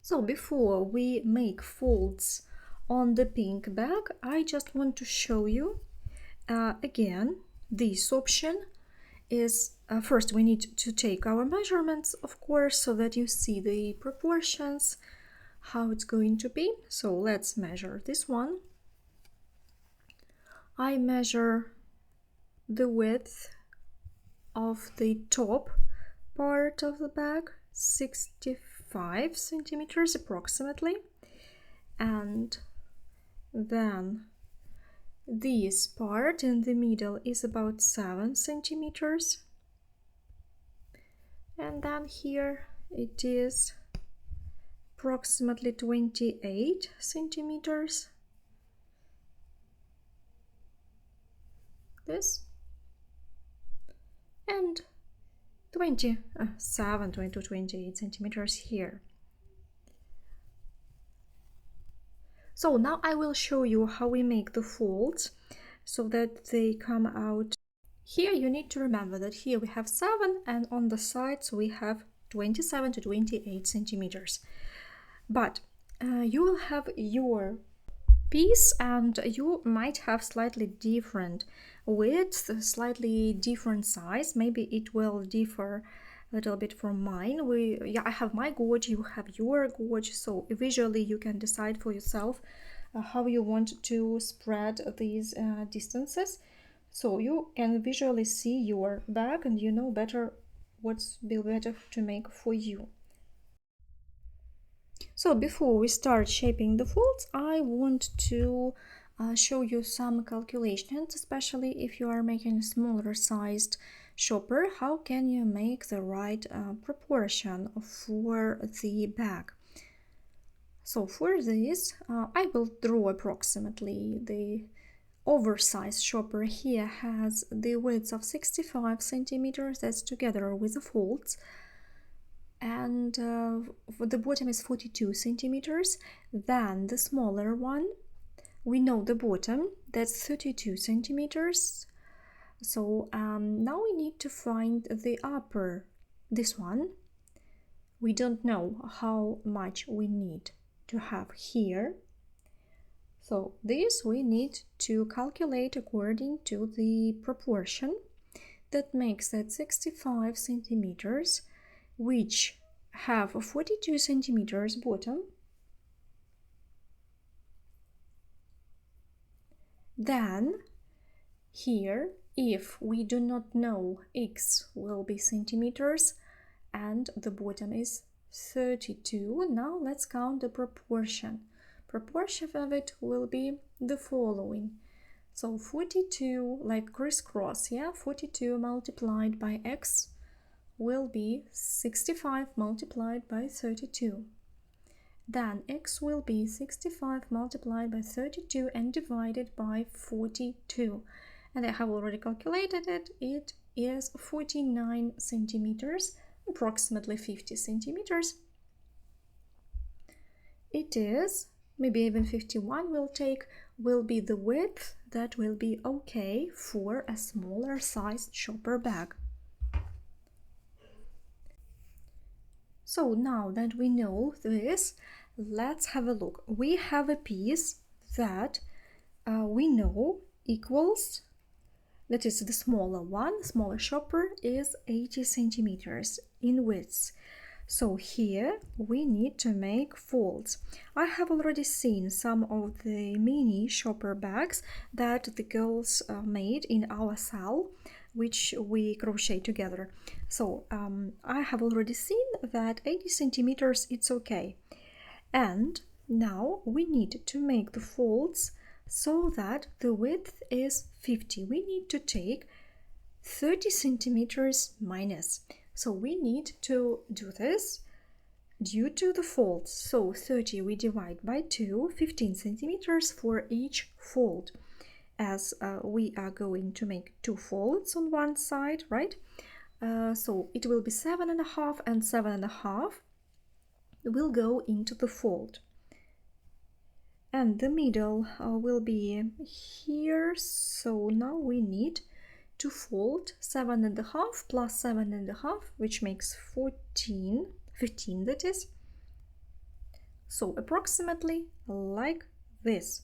So before we make folds on the pink bag, I just want to show you again this option is first we need to take our measurements, of course, so that you see the proportions, how it's going to be. So let's measure this one. I measure the width of the top part of the bag, 65 centimeters approximately, and then this part in the middle is about 7 centimeters, and then here it is approximately 28 centimeters. This and 27 to 28 centimeters here. So now I will show you how we make the folds so that they come out. Here you need to remember that here we have 7 and on the sides we have 27 to 28 centimeters. But you will have your piece and you might have slightly different width, slightly different size. Maybe it will differ a little bit from mine. I have my gauge, you have your gauge, so visually you can decide for yourself how you want to spread these distances. So you can visually see your bag and you know better what's be better to make for you. So before we start shaping the folds, I want to show you some calculations, especially if you are making a smaller sized shopper. How can you make the right proportion for the bag? So for this, I will draw approximately the oversized shopper. Here has the width of 65 centimeters, that's together with the folds, and the bottom is 42 centimeters. Then the smaller one, we know the bottom, that's 32 centimeters. So now we need to find the upper, this one. We don't know how much we need to have here. So this we need to calculate according to the proportion. That makes that 65 centimeters, which have a 42 centimeters bottom. Then here, if we do not know x will be centimeters and the bottom is 32, now let's count the proportion. Proportion of it will be the following. So 42, like crisscross, yeah, 42 multiplied by x will be 65 multiplied by 32. Then x will be 65 multiplied by 32 and divided by 42. And I have already calculated it. It is 49 centimeters, approximately 50 centimeters. It is, maybe even 51 will be the width that will be okay for a smaller sized shopper bag. So now that we know this, let's have a look. We have a piece that we know equals, that is the smaller one, smaller shopper is 80 centimeters in width. So here we need to make folds. I have already seen some of the mini shopper bags that the girls made in our cell, which we crochet together. So I have already seen that 80 centimeters it's okay. And now we need to make the folds so that the width is 50. We need to take 30 centimeters minus. So we need to do this due to the folds. So 30 we divide by 2, 15 centimeters for each fold. As we are going to make 2 folds on one side, right? So it will be 7.5 and 7.5 will go into the fold. And the middle will be here. So now we need to fold 7.5 plus 7.5, which makes 15 that is. So approximately like this,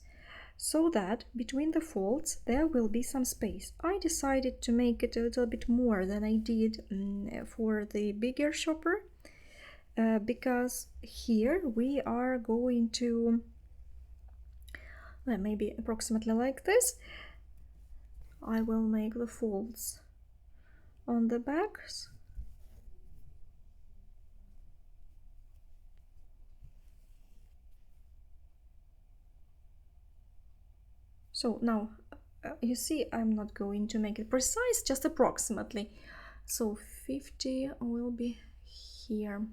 so that between the folds there will be some space. I decided to make it a little bit more than I did for the bigger shopper, because here we are going to, well, maybe approximately like this. I will make the folds on the backs. So now you see I'm not going to make it precise, just approximately. So 50 will be here.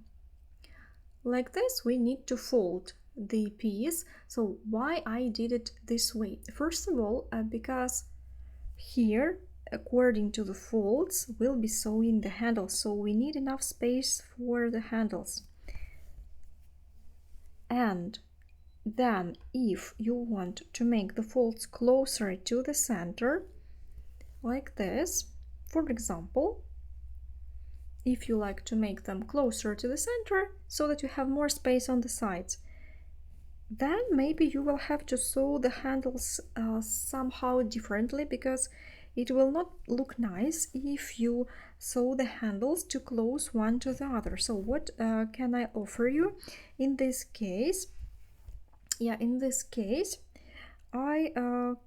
Like this, we need to fold the piece. So why I did it this way? First of all, because here, according to the folds, we'll be sewing the handles, so we need enough space for the handles. And then if you want to make the folds closer to the center, like this, for example, if you like to make them closer to the center so that you have more space on the sides, then maybe you will have to sew the handles somehow differently, because it will not look nice if you sew the handles too close one to the other. So what can I offer you in this case? Yeah, in this case I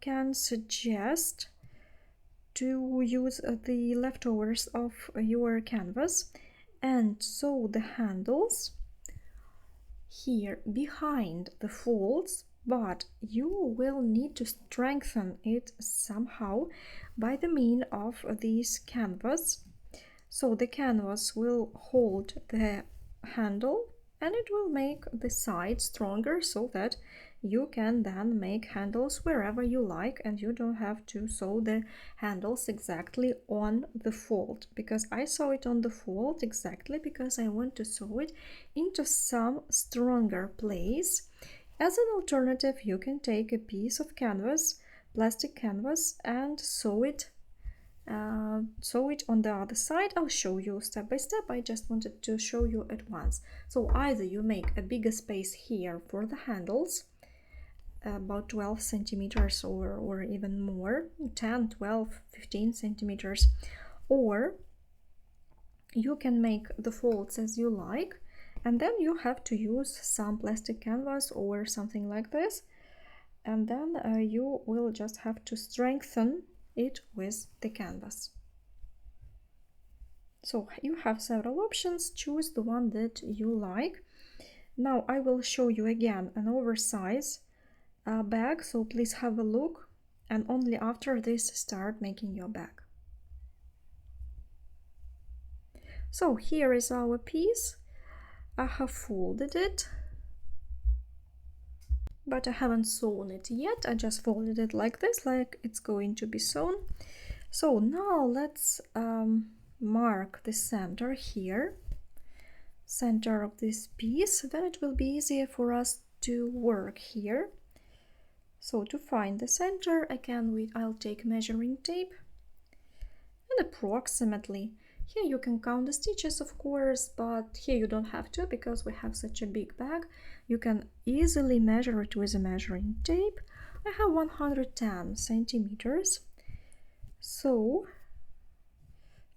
can suggest to use the leftovers of your canvas and sew the handles here behind the folds, but you will need to strengthen it somehow by the mean of this canvas. So the canvas will hold the handle and it will make the side stronger, so that you can then make handles wherever you like and you don't have to sew the handles exactly on the fold, because I sew it on the fold exactly because I want to sew it into some stronger place. As an alternative, you can take a piece of canvas, plastic canvas, and sew it on the other side. I'll show you step by step. I just wanted to show you at once. So either you make a bigger space here for the handles, about 12 centimeters or even more, 10, 12, 15 centimeters, or you can make the folds as you like, and then you have to use some plastic canvas or something like this, and then you will just have to strengthen it with the canvas. So you have several options, choose the one that you like. Now I will show you again an oversize bag, so please have a look, and only after this start making your bag. So here is our piece. I have folded it, but I haven't sewn it yet. I just folded it like this, like it's going to be sewn. So now let's mark the center here, center of this piece, then it will be easier for us to work here. So to find the center, again I'll take measuring tape and approximately, here you can count the stitches of course, but here you don't have to because we have such a big bag. You can easily measure it with a measuring tape. I have 110 centimeters, so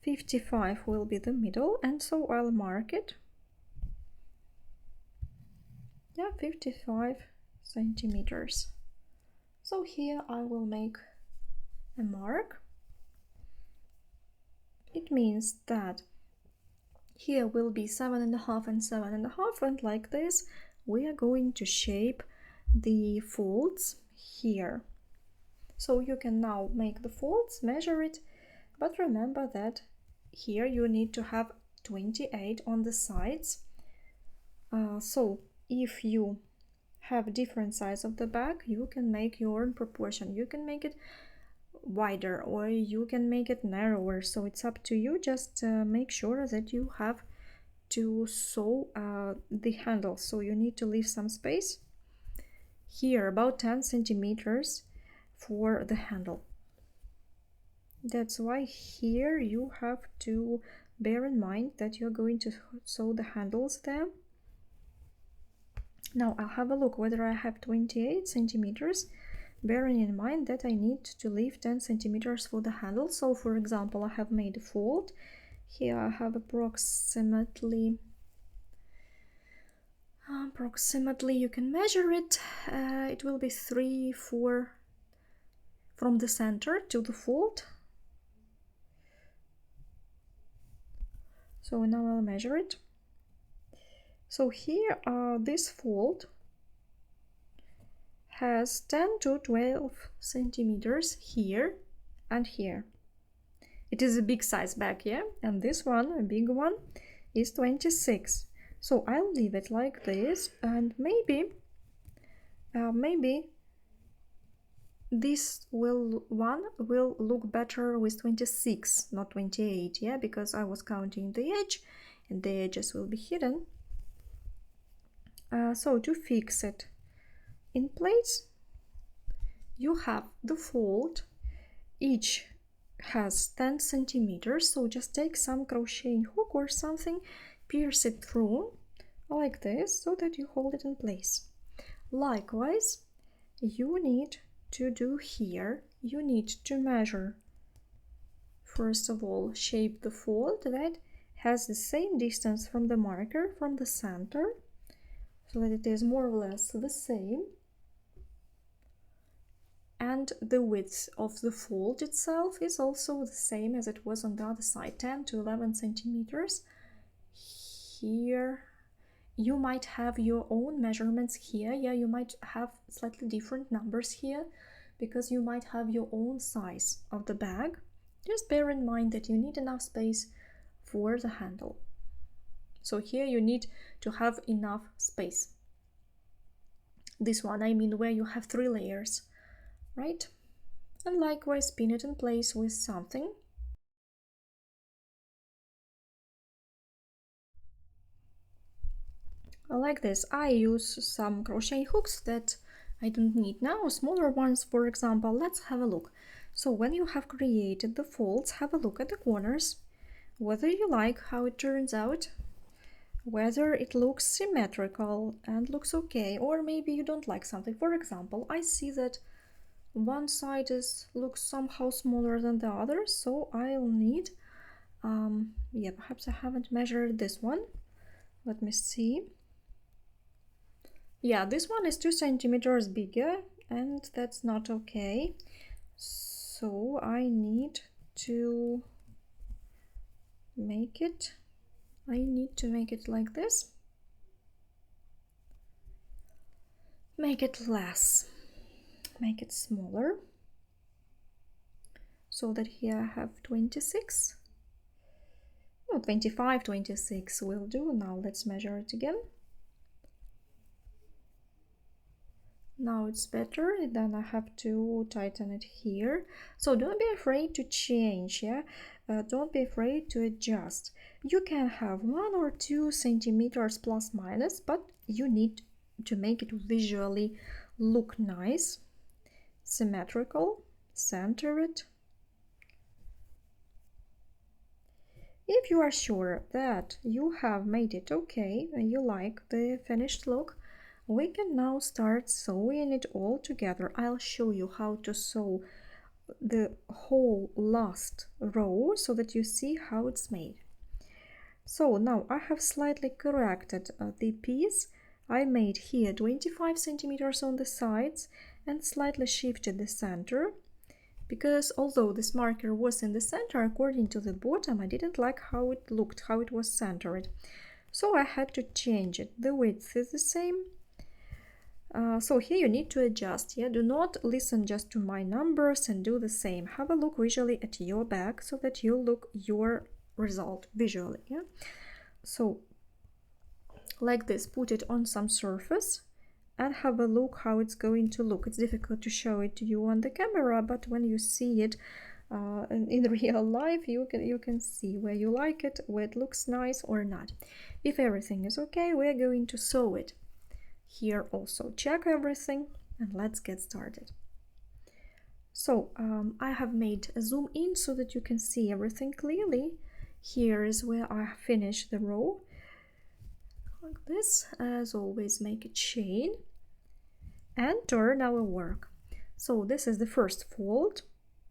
55 will be the middle, and so I'll mark it. Yeah, 55 centimeters. So here I will make a mark. It means that here will be 7.5 and 7.5, and like this we are going to shape the folds here. So you can now make the folds, measure it, but remember that here you need to have 28 on the sides. So if you have different size of the bag, you can make your own proportion. You can make it wider or you can make it narrower, so it's up to you. Just make sure that you have to sew the handle, so you need to leave some space here, about 10 centimeters for the handle. That's why here you have to bear in mind that you're going to sew the handles there. Now I'll have a look whether I have 28 centimeters, bearing in mind that I need to leave 10 centimeters for the handle. So for example, I have made a fold. Here I have approximately, you can measure it. It will be 3, 4 from the center to the fold. So now I'll measure it. So here this fold has 10 to 12 centimeters here and here. It is a big size bag, yeah? And this one, a big one, is 26. So I'll leave it like this, and maybe this one will look better with 26, not 28, yeah? Because I was counting the edge, and the edges will be hidden. So to fix it in place, you have the fold, each has 10 centimeters, so just take some crocheting hook or something, pierce it through like this so that you hold it in place. Likewise, you need to do here, you need to measure, first of all, shape the fold that has the same distance from the marker, from the center, so that it is more or less the same. And the width of the fold itself is also the same as it was on the other side, 10 to 11 centimeters. Here you might have your own measurements here, yeah, you might have slightly different numbers here because you might have your own size of the bag. Just bear in mind that you need enough space for the handle. So here you need to have enough space. This one, I mean, where you have 3 layers, right? And likewise, pin it in place with something. Like this. I use some crochet hooks that I don't need now, smaller ones, for example. Let's have a look. So when you have created the folds, have a look at the corners, whether you like how it turns out, whether it looks symmetrical and looks okay, or maybe you don't like something. For example, I see that one side looks somehow smaller than the other, so I'll need, yeah, perhaps I haven't measured this one. Let me see. Yeah, this one is 2 centimeters bigger, and that's not okay. So I need to make it, like this. Make it less, make it smaller, so that here I have 26. No, 25, 26 will do. Now let's measure it again. Now it's better, then I have to tighten it here. So don't be afraid to change, yeah? Don't be afraid to adjust. You can have 1 or 2 centimeters plus minus, but you need to make it visually look nice, symmetrical, center it. If you are sure that you have made it okay and you like the finished look, we can now start sewing it all together. I'll show you how to sew the whole last row so that you see how it's made. So now I have slightly corrected the piece. I made here 25 centimeters on the sides and slightly shifted the center, because although this marker was in the center, according to the bottom, I didn't like how it looked, how it was centered. So I had to change it. The width is the same. So here you need to adjust, yeah? Do not listen just to my numbers and do the same. Have a look visually at your bag so that you look your result visually, yeah? So like this, put it on some surface and have a look how it's going to look. It's difficult to show it to you on the camera, but when you see it in real life, you can see where you like it, where it looks nice or not. If everything is okay, we're going to sew it. Here also check everything and let's get started. So I have made a zoom in so that you can see everything clearly. Here is where I finish the row. like this. As always, make a chain and turn our work. So this is the first fold.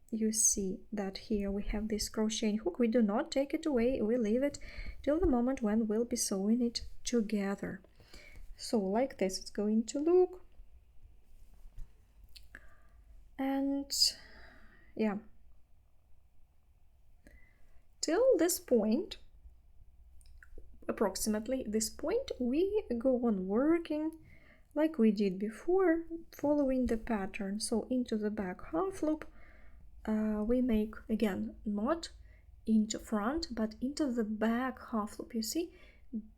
You see that here we have this crocheting hook. We do not take it away, we leave it till the moment when we'll be sewing it together. So like this it's going to look. And yeah, till this point, approximately this point, we go on working like we did before, following the pattern. So into the back half loop, we make again not into front but into the back half loop. You see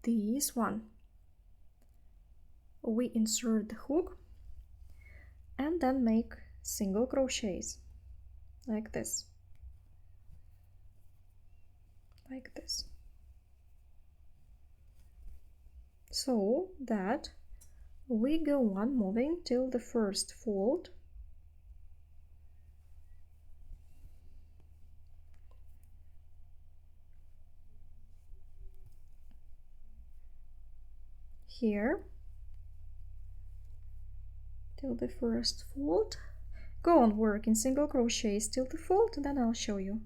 this one, we insert the hook and then make single crochets like this, like this, so that we go on moving till the first fold. Here till the first fold, go on working single crochets till the fold, and then I'll show you.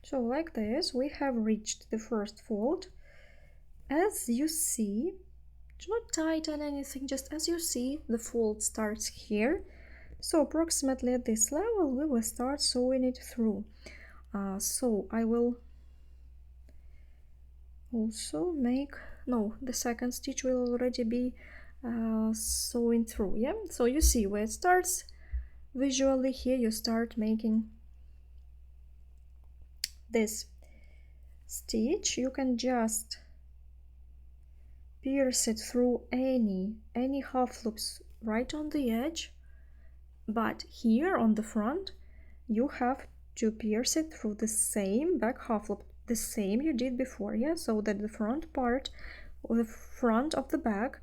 So like this we have reached the first fold. As you see, do not tighten anything, just as you see the fold starts here. So approximately at this level we will start sewing it through. So I will also make, no, the second stitch will already be sewing through. Yeah, so you see where it starts visually. Here you start making this stitch. You can just pierce it through any half loops right on the edge, but here on the front you have to pierce it through the same back half loop, the same you did before. Yeah, so that the front part or the front of the bag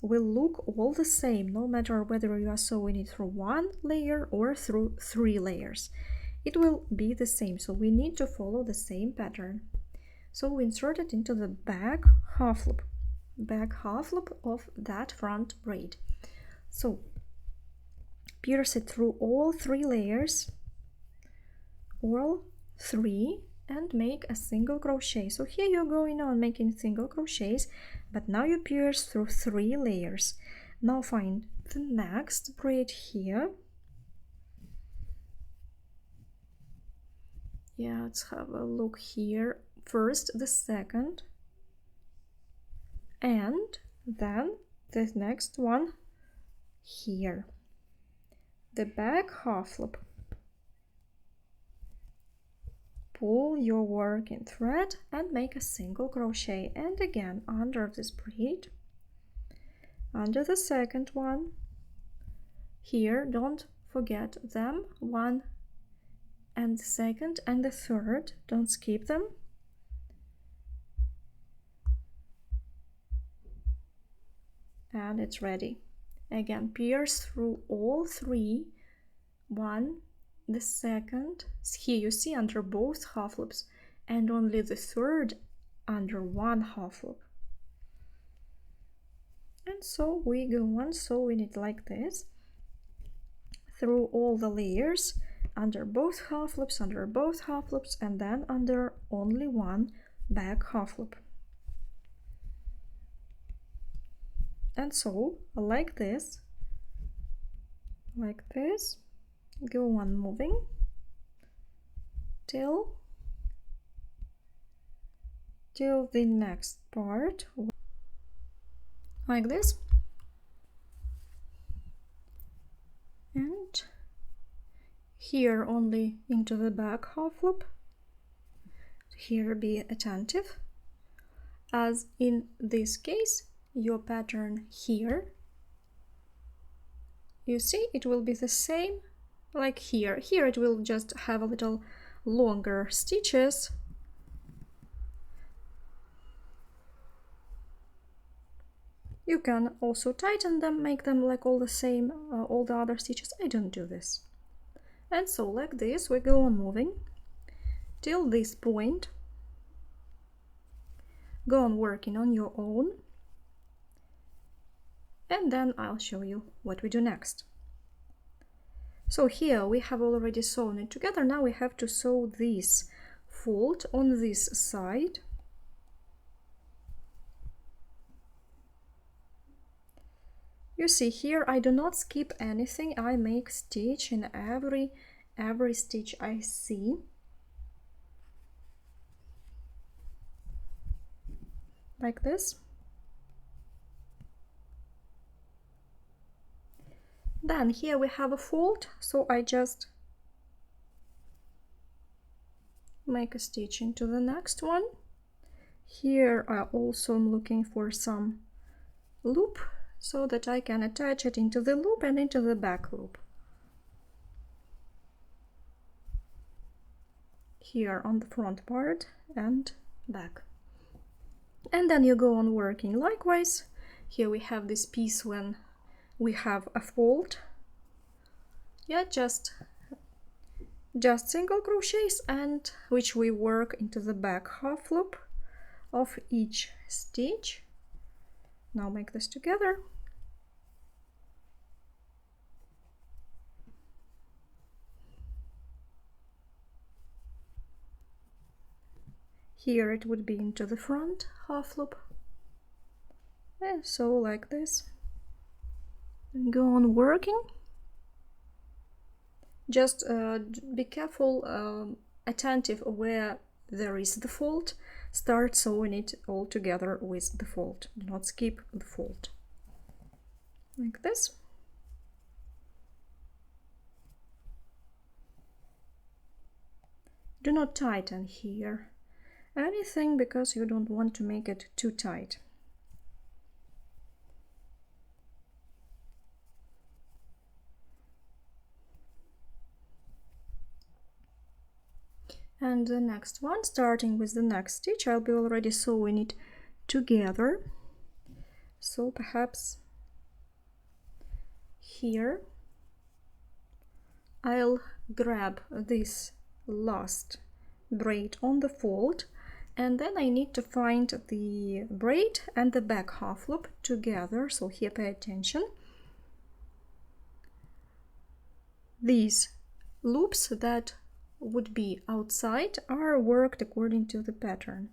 will look all the same, no matter whether you are sewing it through one layer or through 3 layers. It will be the same, so we need to follow the same pattern. So we insert it into the back half loop of that front braid. So pierce it through all 3 layers, all 3, and make a single crochet. So here you're going on making single crochets, but now you pierce through 3 layers. Now find the next braid here. Yeah, let's have a look here. First the second, and then the next one here, the back half loop. Pull your working thread and make a single crochet, and again under this braid, under the second one here, don't forget them, 1 and the second and the third, don't skip them. And it's ready. Again, pierce through all 3, 1, the second, here you see under both half loops, and only the third under one half loop. And so we go on sewing it like this through all the layers, under both half loops, and then under only one back half loop. And so like this, go on moving till the next part, like this. And here only into the back half loop. Here be attentive, as in this case your pattern here, you see it will be the same like here. Here it will just have a little longer stitches. You can also tighten them, make them like all the same, all the other stitches. I don't do this. And so like this we go on moving till this point. Go on working on your own, and then I'll show you what we do next. So here we have already sewn it together. Now we have to sew this fold on this side. You see here I do not skip anything. I make stitch in every stitch I see. Like this. Then here we have a fold, so I just make a stitch into the next one. Here I also am looking for some loop so that I can attach it into the loop and into the back loop. Here on the front part and back. And then you go on working likewise. Here we have this piece when we have a fold. Yeah, just single crochets, and which we work into the back half loop of each stitch. Now make this together. Here it would be into the front half loop. And so like this. And go on working. Just be careful, attentive where there is the fold. Start sewing it all together with the fold. Do not skip the fold. Like this. Do not tighten here anything because you don't want to make it too tight. And the next one, starting with the next stitch, I'll be already sewing it together. So perhaps here I'll grab this last braid on the fold, and then I need to find the braid and the back half loop together. So here pay attention. These loops that would be outside are worked according to the pattern.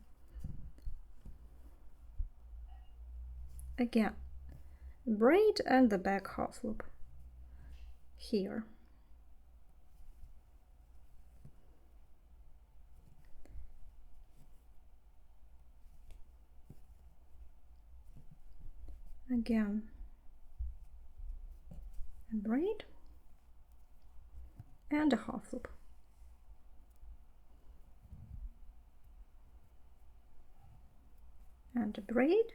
Again, braid and the back half loop here. Again, a braid and a half loop. And a braid,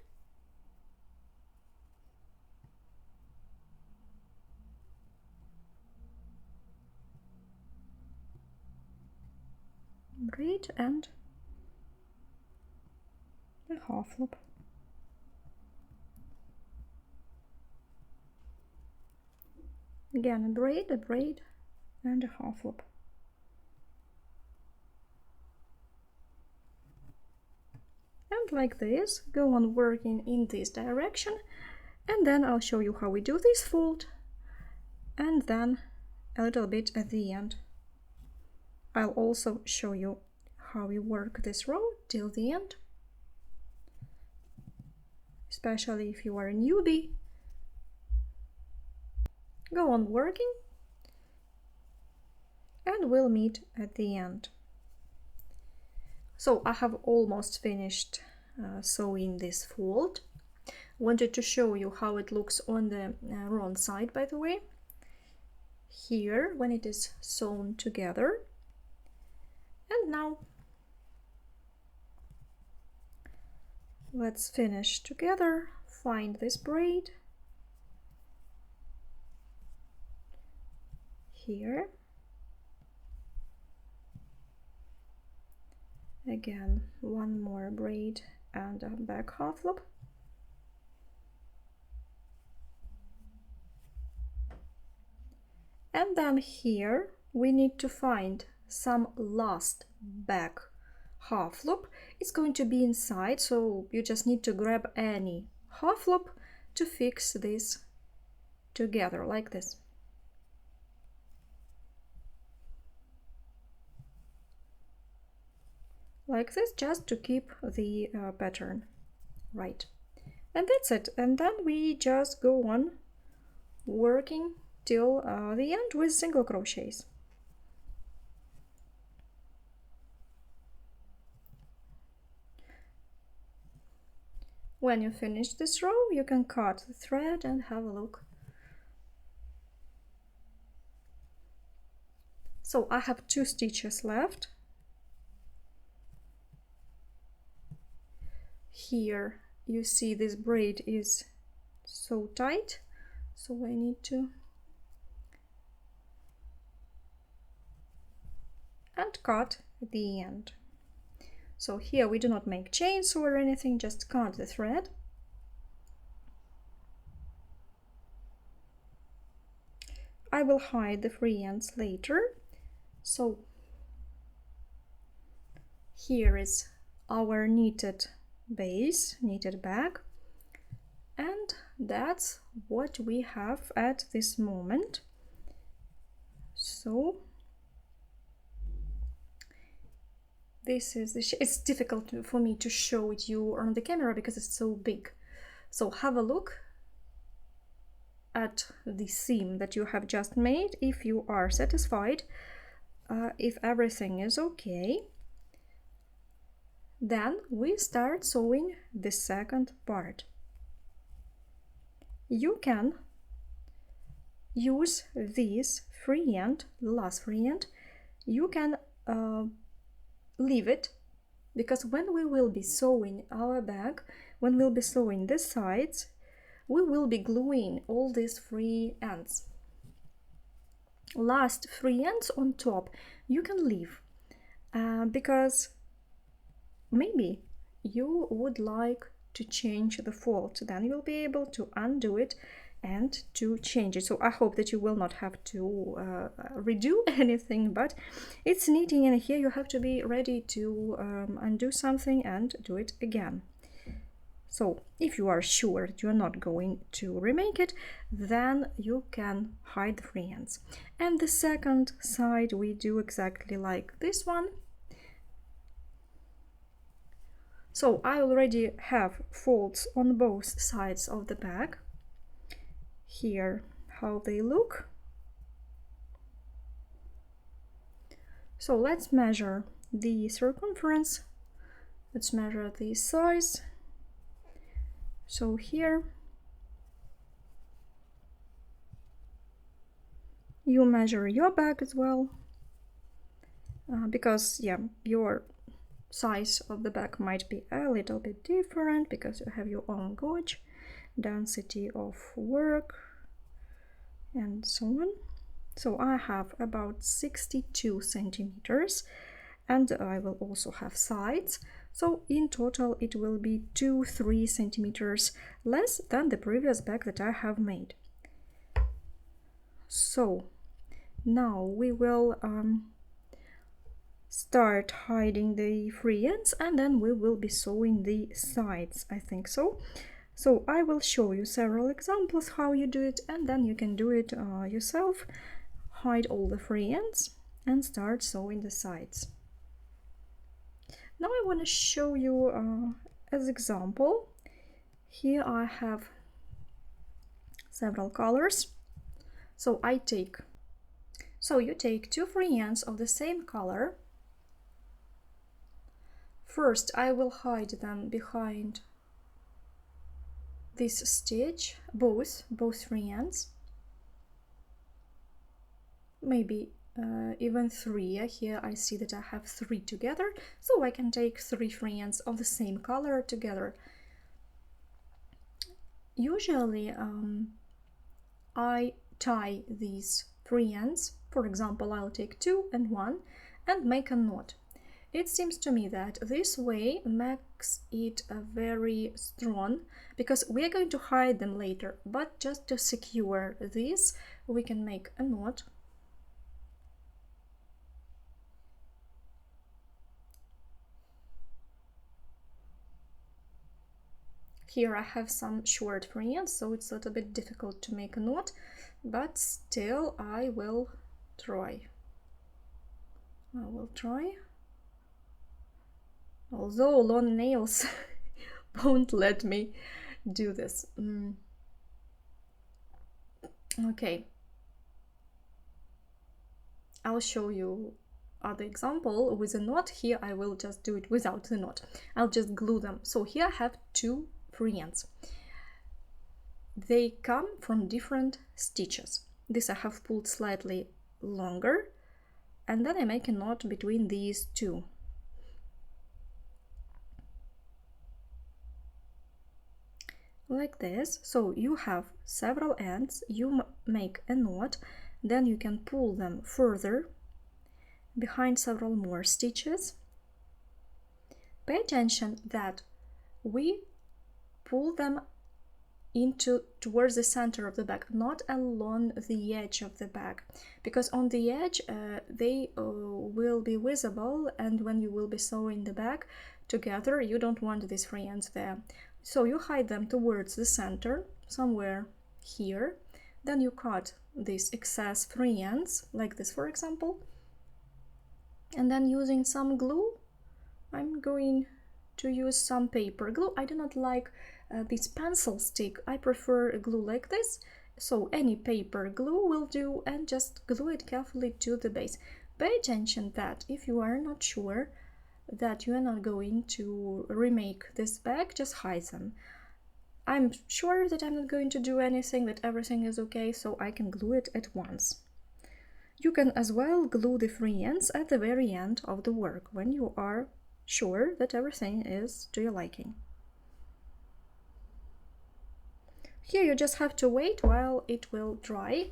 braid and a half loop. Again, a braid and a half loop. And like this, go on working in this direction, and then I'll show you how we do this fold, and then a little bit at the end. I'll also show you how we work this row till the end, especially if you are a newbie. Go on working, and we'll meet at the end. So I have almost finished sewing this fold. Wanted to show you how it looks on the wrong side, by the way. Here, when it is sewn together. And now let's finish together. Find this braid. Here. Again, one more braid and a back half loop. And then here we need to find some last back half loop. It's going to be inside, so you just need to grab any half loop to fix this together like this. Like this, just to keep the pattern right. And that's it. And then we just go on working till the end with single crochets. When you finish this row, you can cut the thread and have a look. So I have 2 stitches left. Here you see this braid is so tight, so I need to and cut the end. So here we do not make chains or anything, just cut the thread. I will hide the free ends later. So here is our knitted base, knitted bag, and that's what we have at this moment. So this is it's difficult for me to show it you on the camera because it's so big. So have a look at the seam that you have just made if you are satisfied. If everything is okay, then we start sewing the second part. You can use this free end, the last free end. You can leave it, because when we will be sewing our bag, when we'll be sewing the sides, we will be gluing all these free ends. Last free ends on top you can leave, because maybe you would like to change the fold, then you'll be able to undo it and to change it. So I hope that you will not have to redo anything, but it's knitting, and here you have to be ready to undo something and do it again. So if you are sure that you're not going to remake it, then you can hide the free ends. And the second side we do exactly like this one. So I already have folds on both sides of the bag. Here how they look. So let's measure the circumference, let's measure the size. So here you measure your bag as well, because yeah, your size of the bag might be a little bit different because you have your own gauge, density of work, and so on. So I have about 62 centimeters, and I will also have sides. So in total it will be 2-3 centimeters less than the previous bag that I have made. So now we will start hiding the free ends, and then we will be sewing the sides, I think so. So I will show you several examples how you do it, and then you can do it yourself. Hide all the free ends and start sewing the sides. Now I want to show you as example. Here I have several colors. So you take 2 free ends of the same color. First I will hide them behind this stitch, both free ends, maybe even 3. Here I see that I have 3 together, so I can take 3 free ends of the same color together. Usually I tie these free ends, for example I'll take 2 and 1 and make a knot. It seems to me that this way makes it very strong, because we are going to hide them later, but just to secure this we can make a knot. Here I have some short friends, so it's a little bit difficult to make a knot, but still I will try. Although long nails won't let me do this. Okay, I'll show you other example with a knot. Here I will just do it without the knot. I'll just glue them. So here I have two friends. They come from different stitches. This I have pulled slightly longer, and then I make a knot between these two. Like this. So you have several ends, you make a knot, then you can pull them further behind several more stitches. Pay attention that we pull them towards the center of the bag, not along the edge of the bag, because on the edge they will be visible, and when you will be sewing the bag together, you don't want these friends there. So you hide them towards the center, somewhere here. Then you cut these excess friends, like this for example, and then using some glue, I'm going to use some paper glue. I do not like this pencil stick, I prefer a glue like this, so any paper glue will do, and just glue it carefully to the base. Pay attention that if you are not sure that you are not going to remake this bag, just hide them. I'm sure that I'm not going to do anything, that everything is okay, so I can glue it at once. You can as well glue the free ends at the very end of the work, when you are sure that everything is to your liking. Here you just have to wait while it will dry.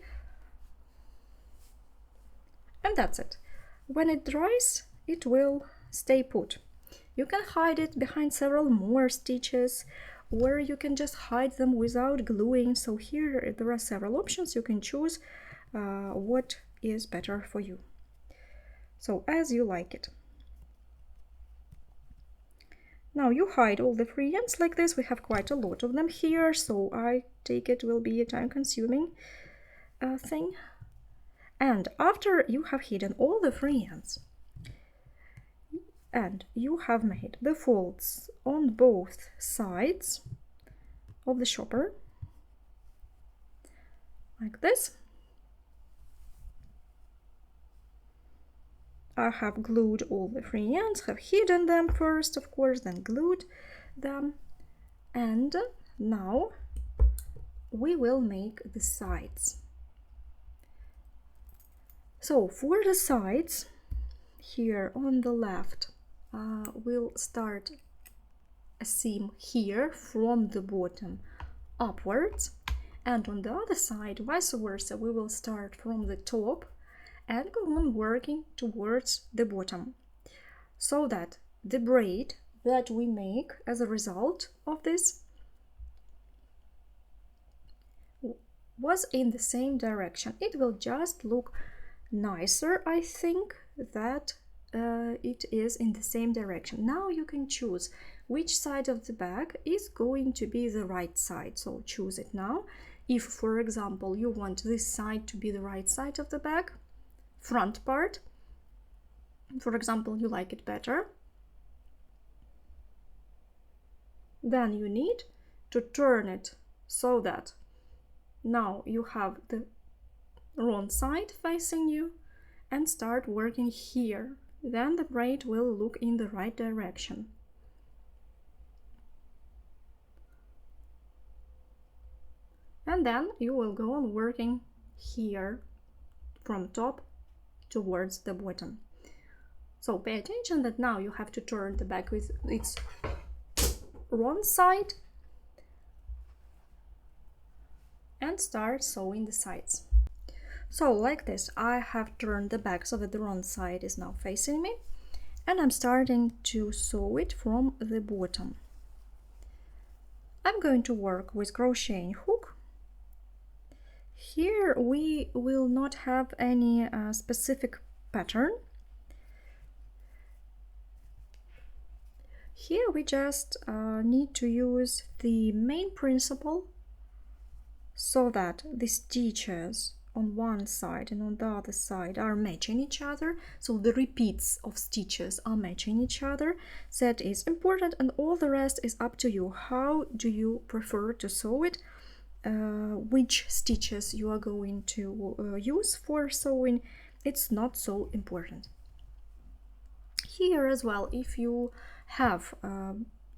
And that's it. When it dries, it will stay put. You can hide it behind several more stitches, or you can just hide them without gluing. So here there are several options. You can choose what is better for you. So as you like it. Now you hide all the free ends like this. We have quite a lot of them here, so I take it will be a time-consuming thing. And after you have hidden all the free ends, and you have made the folds on both sides of the shopper, like this. I have glued all the free ends, have hidden them first, of course, then glued them. And now we will make the sides. So for the sides, here on the left, we'll start a seam here from the bottom upwards, and on the other side, vice versa, we will start from the top and go on working towards the bottom, so that the braid that we make as a result of this was in the same direction. It will just look nicer, I think, that it is in the same direction. Now you can choose which side of the bag is going to be the right side, so choose it now. If, for example, you want this side to be the right side of the bag, front part, for example, you like it better, then you need to turn it so that now you have the wrong side facing you, and start working here. Then the braid will look in the right direction. And then you will go on working here from top towards the bottom. So pay attention that now you have to turn the bag with its wrong side and start sewing the sides. So like this, I have turned the bag so that the wrong side is now facing me, and I'm starting to sew it from the bottom. I'm going to work with crocheting hook. Here we will not have any specific pattern. Here we just need to use the main principle so that the stitches on one side and on the other side are matching each other, so the repeats of stitches are matching each other. That is important, and all the rest is up to you. How do you prefer to sew it? Which stitches you are going to use for sewing, it's not so important. Here as well, if you have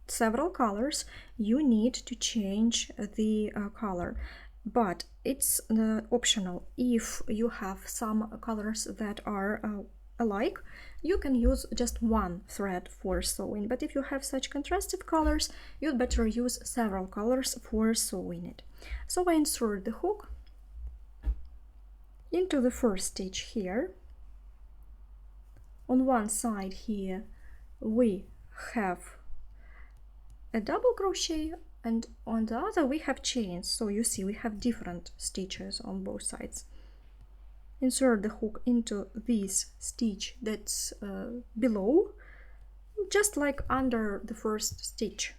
several colors, you need to change the color, but it's optional. If you have some colors that are alike, you can use just one thread for sewing, but if you have such contrastive colors, you'd better use several colors for sewing it. So I insert the hook into the first stitch here. On one side here we have a double crochet, and on the other we have chains, so you see we have different stitches on both sides. Insert the hook into this stitch that's below, just like under the first stitch,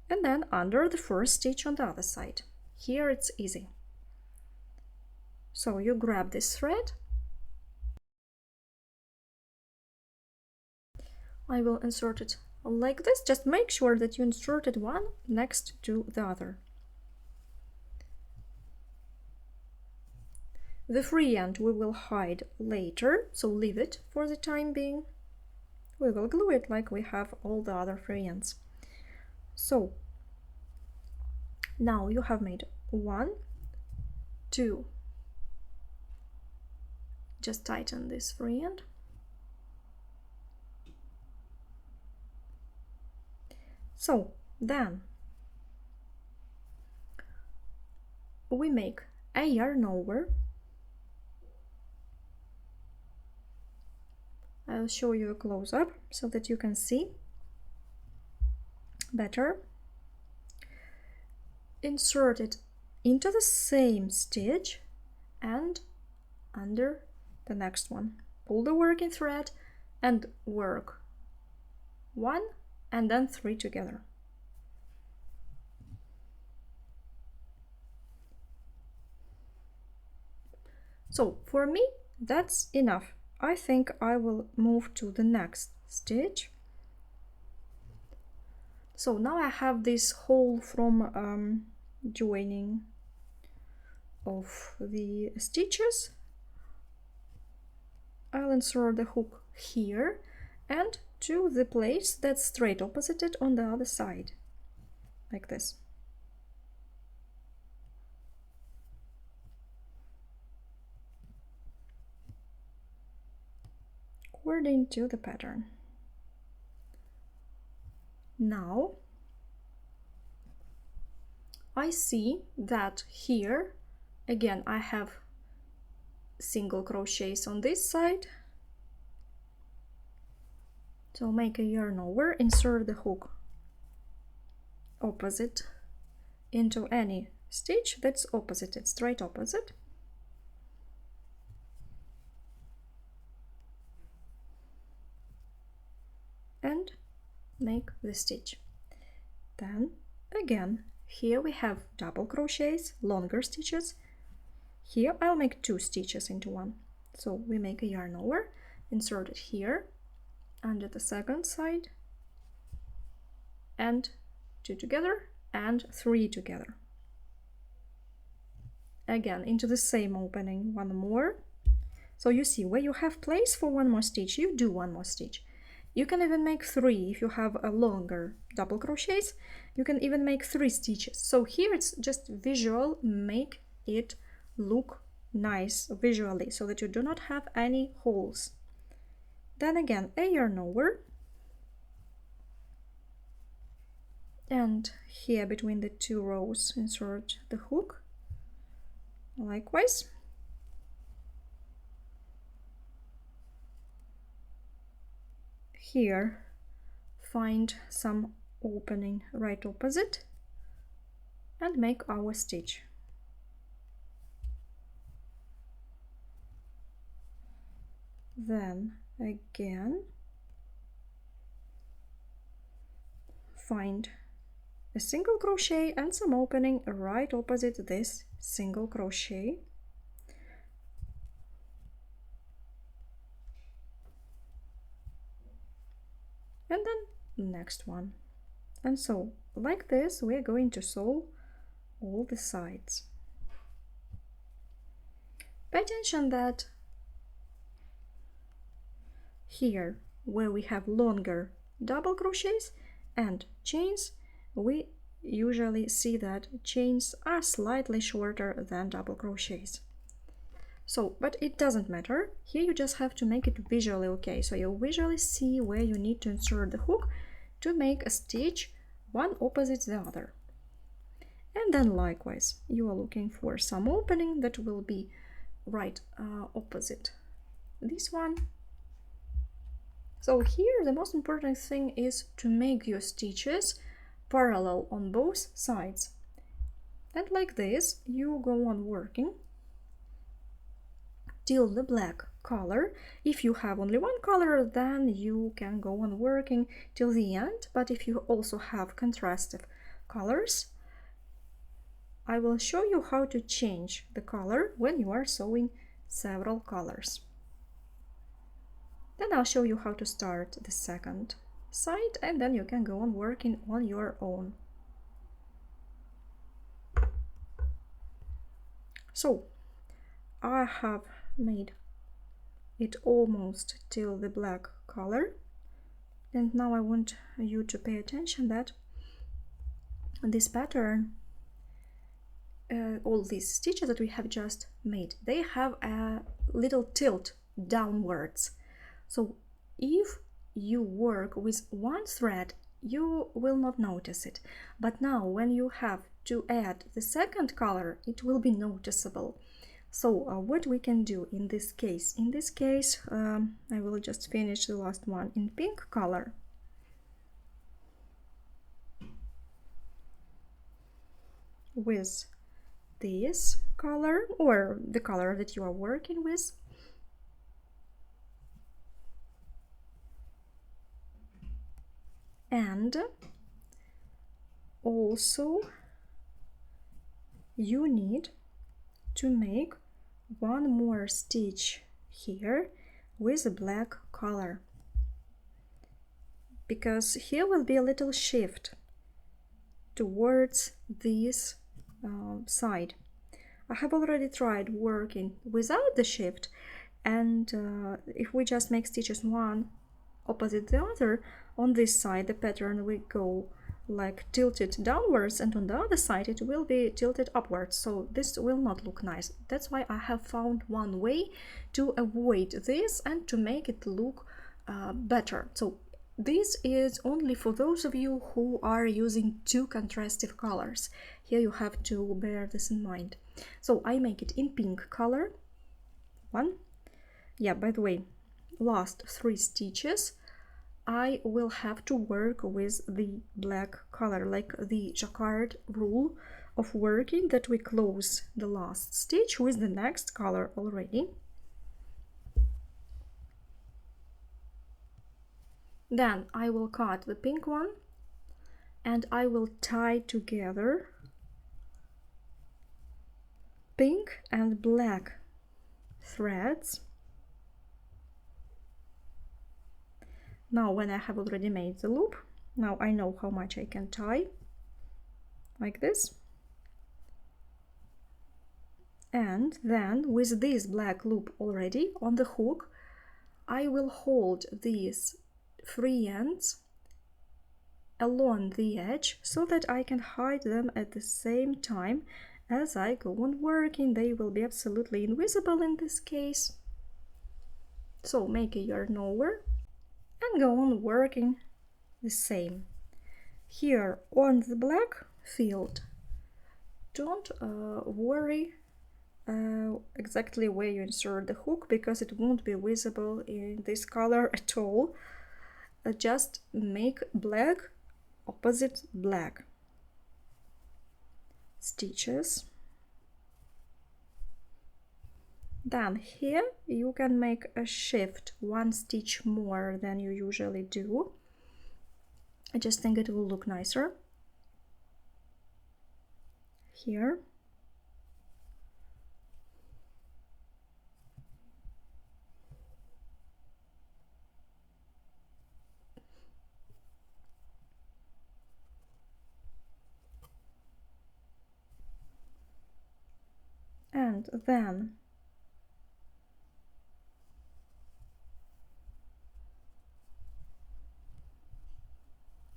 and then under the first stitch on the other side. Here it's easy. So you grab this thread. I will insert it like this. Just make sure that you inserted one next to the other. The free end we will hide later, so leave it for the time being. We will glue it like we have all the other free ends. So now you have made 1, 2, just tighten this free end, so then we make a yarn over. I'll show you a close-up so that you can see better. Insert it into the same stitch and under the next one. Pull the working thread and work 1 and then 3 together. So for me that's enough. I think I will move to the next stitch. So now I have this hole from joining of the stitches. I'll insert the hook here and to the place that's straight opposite it on the other side, like this. According to the pattern. Now I see that here again I have single crochets on this side, so make a yarn over, insert the hook opposite into any stitch that's opposite it, straight opposite, and make the stitch. Then again here we have double crochets, longer stitches. Here I'll make 2 stitches into one, so we make a yarn over, insert it here under the second side, and 2 together and 3 together. Again into the same opening, 1 more. So you see where you have place for 1 more stitch, you do 1 more stitch. You can even make 3 if you have a longer double crochets. You can even make 3 stitches. So here it's just visual, make it look nice visually so that you do not have any holes. Then again a yarn over, and here between the 2 rows insert the hook likewise. Here find some opening right opposite and make our stitch. Then again find a single crochet and some opening right opposite this single crochet. And then next one. And so, like this, we're going to sew all the sides. Pay attention that here, where we have longer double crochets and chains, we usually see that chains are slightly shorter than double crochets. So, but it doesn't matter. Here you just have to make it visually okay. So you visually see where you need to insert the hook to make a stitch one opposite the other. And then likewise, you are looking for some opening that will be right opposite this one. So here the most important thing is to make your stitches parallel on both sides. And like this, you go on working till the black color. If you have only one color, then you can go on working till the end. But if you also have contrastive colors, I will show you how to change the color when you are sewing several colors. Then I'll show you how to start the second side, and then you can go on working on your own. So I have made it almost till the black color, and now I want you to pay attention that this pattern, all these stitches that we have just made, they have a little tilt downwards. So if you work with one thread, you will not notice it. But now when you have to add the second color, it will be noticeable. So what we can do in this case? In this case, I will just finish the last one in pink color. With this color, or the color that you are working with. And also you need to make one more stitch here with a black color, because here will be a little shift towards this side. I have already tried working without the shift, and if we just make stitches one opposite the other, on this side the pattern will go like tilted downwards, and on the other side it will be tilted upwards, so this will not look nice. That's why I have found one way to avoid this and to make it look better. So this is only for those of you who are using two contrastive colors. Here you have to bear this in mind. So I make it in pink color. One. Yeah, by the way, last 3 stitches I will have to work with the black color, like the jacquard rule of working, that we close the last stitch with the next color already. Then I will cut the pink one and I will tie together pink and black threads. Now when I have already made the loop, now I know how much I can tie, like this. And then with this black loop already on the hook, I will hold these 3 ends along the edge so that I can hide them at the same time as I go on working. They will be absolutely invisible in this case. So make a yarn over and go on working the same. Here on the black field, don't worry exactly where you insert the hook, because it won't be visible in this color at all. Just make black opposite black stitches. Then here you can make a shift 1 stitch more than you usually do. I just think it will look nicer here. And then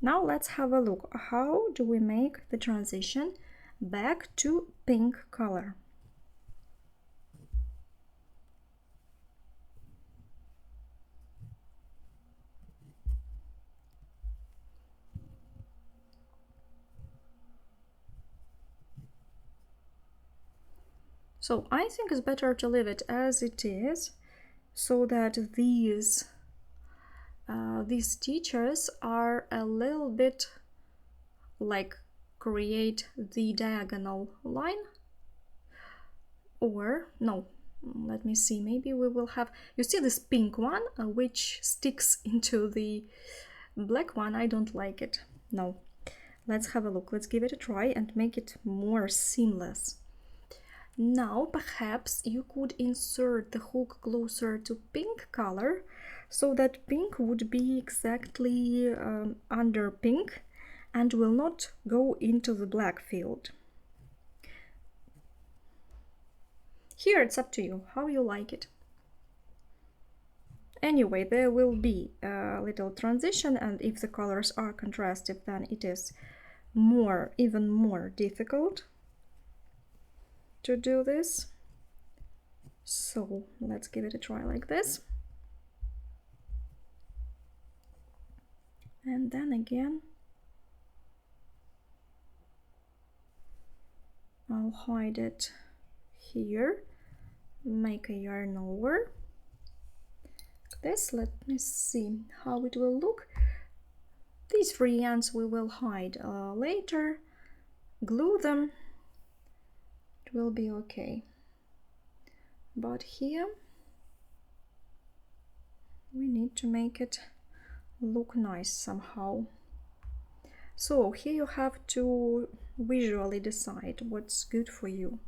now let's have a look. How do we make the transition back to pink color? So I think it's better to leave it as it is, so that these stitches are a little bit like create the diagonal line. Or no, let me see, maybe we will have, you see this pink one which sticks into the black one. I don't like it. No, let's have a look. Let's give it a try and make it more seamless. Now perhaps you could insert the hook closer to pink color, so that pink would be exactly under pink and will not go into the black field. Here it's up to you, how you like it. Anyway, there will be a little transition, and if the colors are contrastive, then it is even more difficult to do this. So let's give it a try like this. And then again, I'll hide it here, make a yarn over this. Let me see how it will look. These 3 ends we will hide later, glue them, it will be okay. But here we need to make it look nice somehow. So here you have to visually decide what's good for you,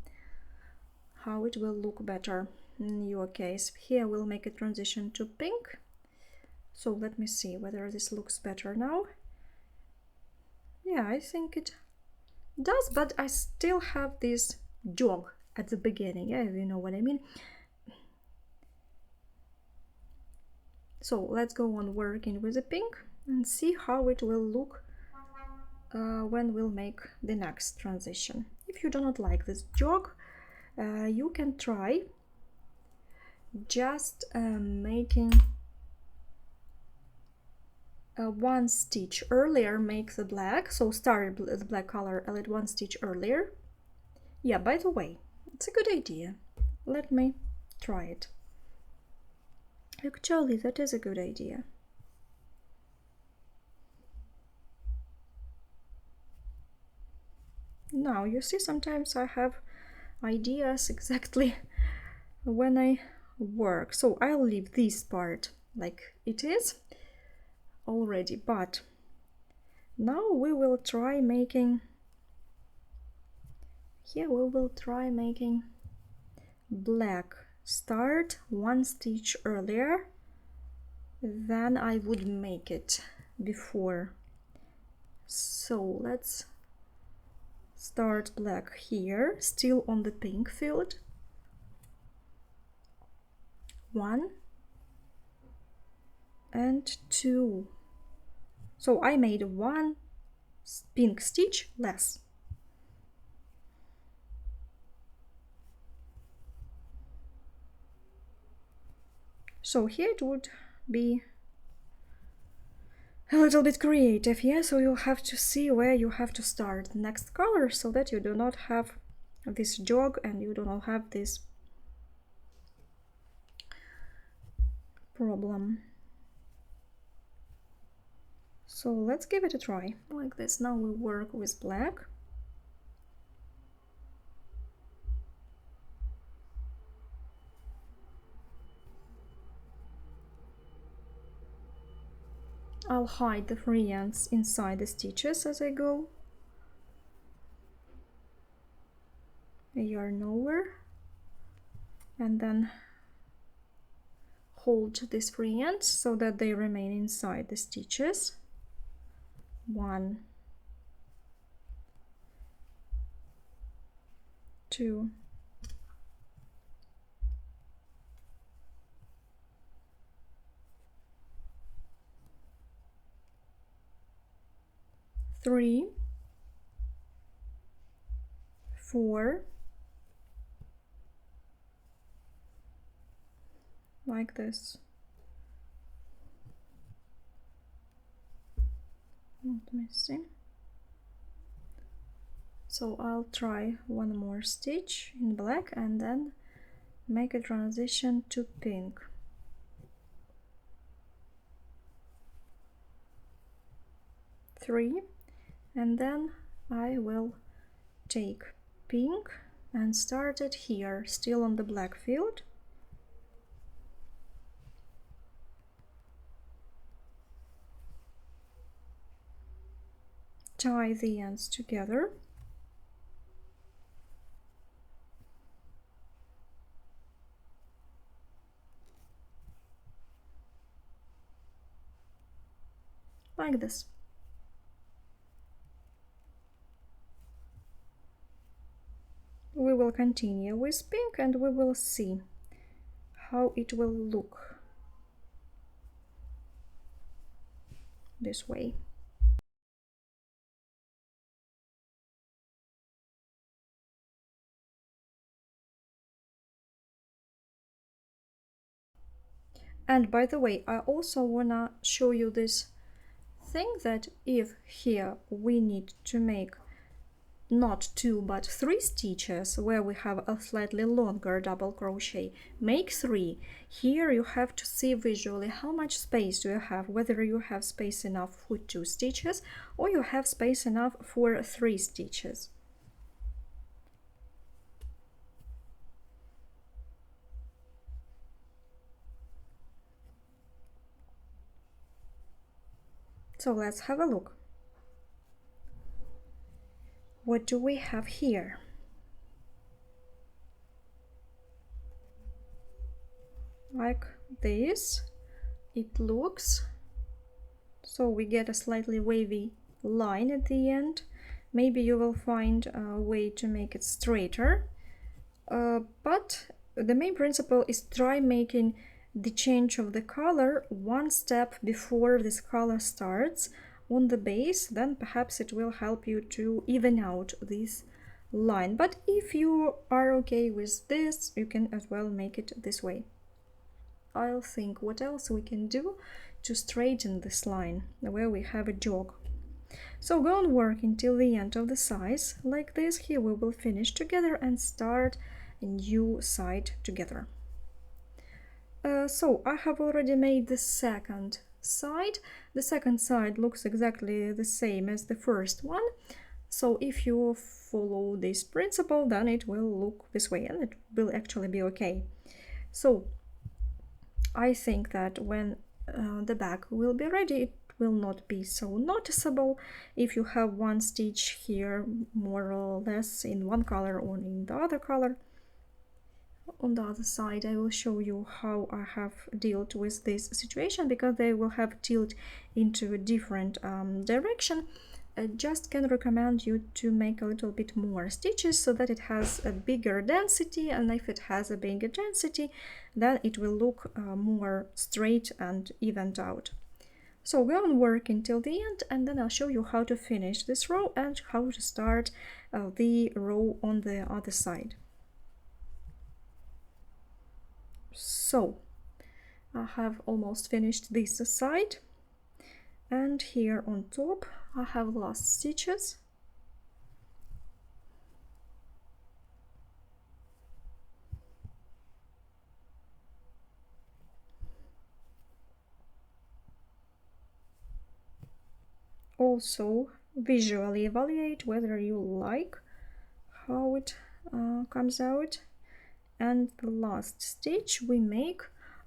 how it will look better in your case. Here we'll make a transition to pink. So let me see whether this looks better now. Yeah, I think it does, but I still have this jog at the beginning, yeah, you know what I mean. So let's go on working with the pink and see how it will look when we'll make the next transition. If you do not like this jog, you can try just making one stitch earlier, make the black, so start the black color a little one stitch earlier. Yeah, by the way, it's a good idea. Let me try it. Actually, that is a good idea. Now, you see, sometimes I have ideas exactly when I work. So I'll leave this part like it is already, but now we will try making, here we will try making black. Start one stitch earlier than I would make it before. So let's start black here, still on the pink field. 1 and 2. So I made 1 pink stitch less. So here it would be a little bit creative, yeah, so you'll have to see where you have to start the next color, so that you do not have this jog and you do not have this problem. So let's give it a try like this. Now we work with black. I'll hide the free ends inside the stitches as I go. Yarn over and then hold these free ends so that they remain inside the stitches. 1, 2, 3, 4, like this. Not missing. So I'll try one more stitch in black and then make a transition to pink. 3, and then I will take pink and start it here, still on the black field. Tie the ends together. Like this. We will continue with pink and we will see how it will look this way. And by the way, I also wanna show you this thing that if here we need to make not 2 but 3 stitches where we have a slightly longer double crochet, make 3. Here you have to see visually how much space do you have, whether you have space enough for 2 stitches or you have space enough for 3 stitches. So let's have a look. What do we have here? Like this it looks. So we get a slightly wavy line at the end. Maybe you will find a way to make it straighter, but the main principle is try making the change of the color one step before this color starts on the base, then perhaps it will help you to even out this line. But if you are okay with this, you can as well make it this way. I'll think what else we can do to straighten this line where we have a jog. So go on work until the end of the size like this. Here we will finish together and start a new side together. So I have already made the second side. The second side looks exactly the same as the first one. So if you follow this principle, then it will look this way and it will actually be okay. So I think that when the back will be ready, it will not be so noticeable if you have one stitch here more or less in one color or in the other color. On the other side, I will show you how I have dealt with this situation, because they will have tilt into a different direction. I just can recommend you to make a little bit more stitches so that it has a bigger density, and if it has a bigger density, then it will look more straight and evened out. So go on work until the end, and then I'll show you how to finish this row and how to start the row on the other side. So I have almost finished this side, and here on top I have last stitches. Also visually evaluate whether you like how it comes out. And the last stitch we make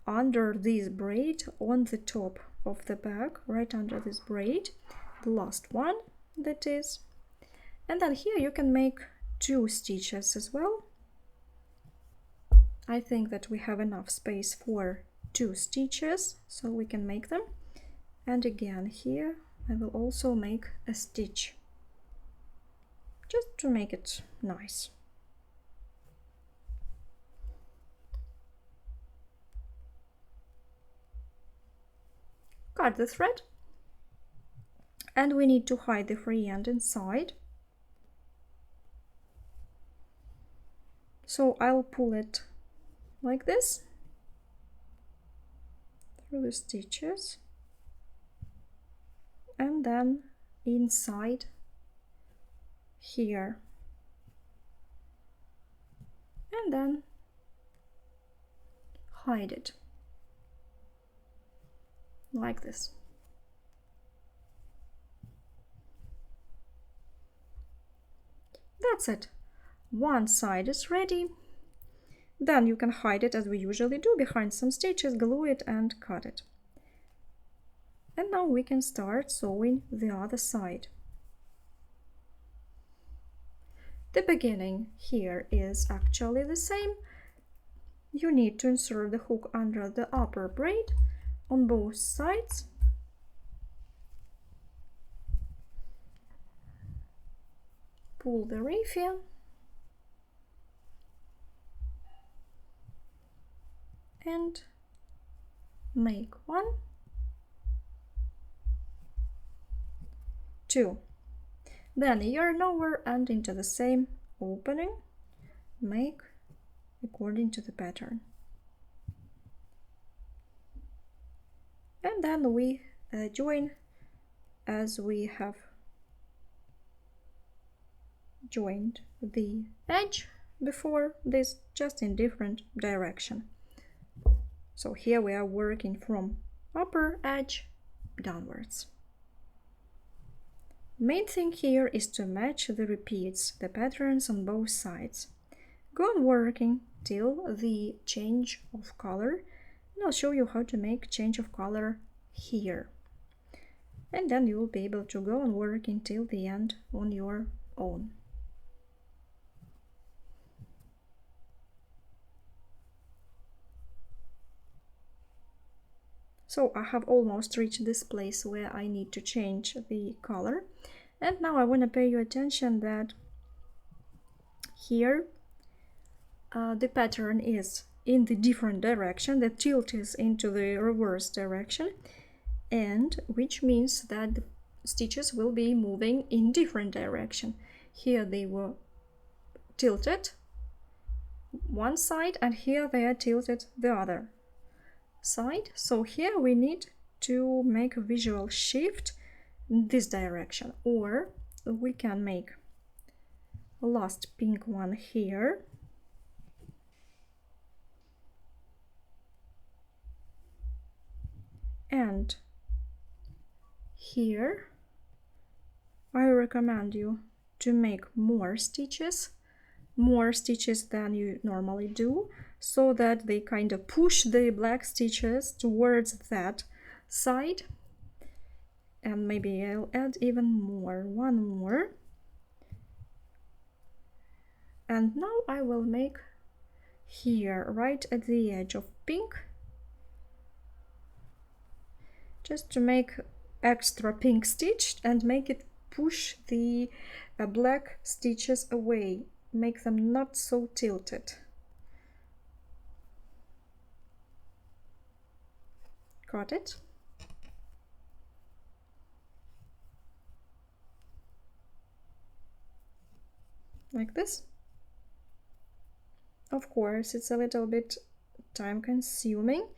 under this braid on the top of the back, right under this braid, the last one that is. And then here you can make 2 stitches as well. I think that we have enough space for 2 stitches, so we can make them. And again here I will also make a stitch, just to make it nice. Cut the thread, and we need to hide the free end inside. So I'll pull it like this through the stitches, and then inside here, and then hide it like this. That's it. One side is ready. Then you can hide it as we usually do behind some stitches, glue it and cut it. And now we can start sewing the other side. The beginning here is actually the same. You need to insert the hook under the upper braid on both sides. Pull the raffia and make 1, 2. Then yarn over and into the same opening, make according to the pattern. And then we join as we have joined the edge before this, just in different direction. So here we are working from upper edge downwards. Main thing here is to match the repeats, the patterns on both sides. Go on working till the change of color, and I'll show you how to make change of color here. And then you will be able to go on working till the end on your own. So I have almost reached this place where I need to change the color. And now I want to pay your attention that here the pattern is in the different direction, the tilt is into the reverse direction, and which means that the stitches will be moving in different direction. Here they were tilted one side, and here they are tilted the other side. So here we need to make a visual shift in this direction, or we can make a last pink one here, and here I recommend you to make more stitches than you normally do, so that they kind of push the black stitches towards that side. And maybe I'll add even more, one more. And now I will make here, right at the edge of pink, just to make extra pink stitch and make it push the black stitches away, make them not so tilted. Got it? Like this. Of course, it's a little bit time consuming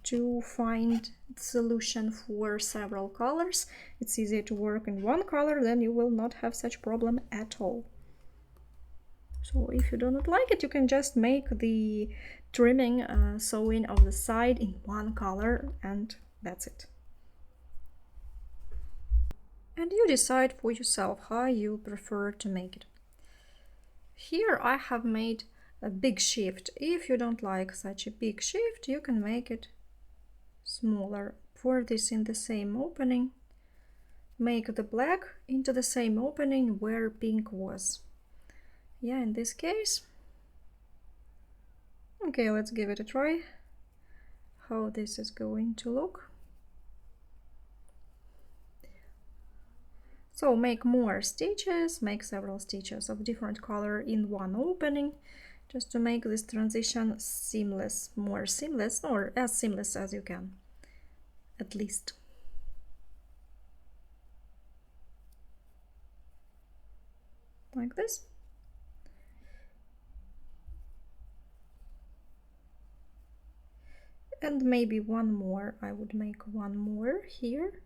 to find the solution for several colors. It's easier to work in one color, then you will not have such problem at all. So if you do not like it, you can just make the trimming sewing of the side in one color, and that's it. And you decide for yourself how you prefer to make it. Here I have made a big shift. If you don't like such a big shift, you can make it smaller pour this in the same opening, make the black into the same opening where pink was. Yeah, in this case. Okay, let's give it a try, how this is going to look. So make more stitches, make several stitches of different color in one opening, just to make this transition seamless, more seamless, or as seamless as you can, at least. Like this. And maybe one more, I would make one more here.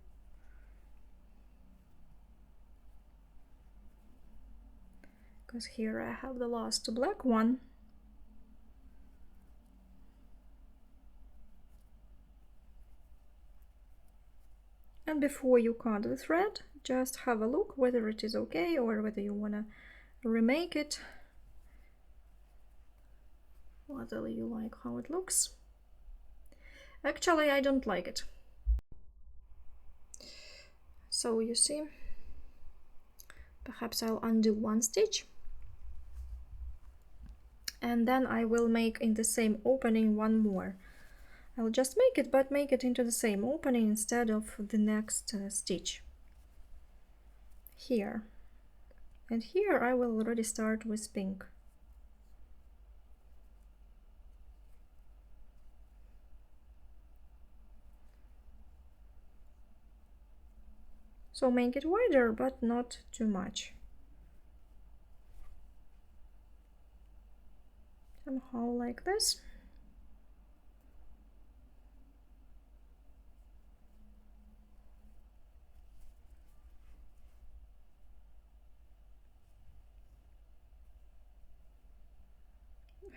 Because here I have the last black one. And before you cut the thread, just have a look whether it is okay or whether you want to remake it, whether you like how it looks. Actually, I don't like it. So you see, perhaps I'll undo one stitch, and then I will make in the same opening one more. I'll just make it, but make it into the same opening instead of the next stitch. Here. And here I will already start with pink. So make it wider, but not too much. Somehow like this.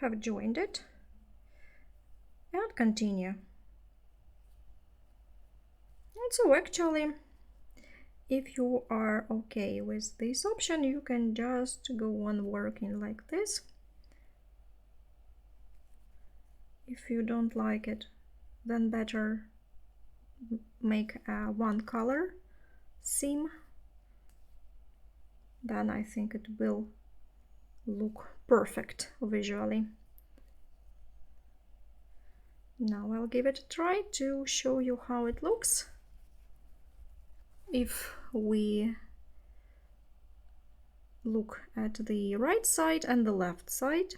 Have joined it and continue. And so actually, if you are okay with this option, you can just go on working like this. If you don't like it, then better make a one color seam. Then I think it will look perfect visually. Now I'll give it a try to show you how it looks. If we look at the right side and the left side,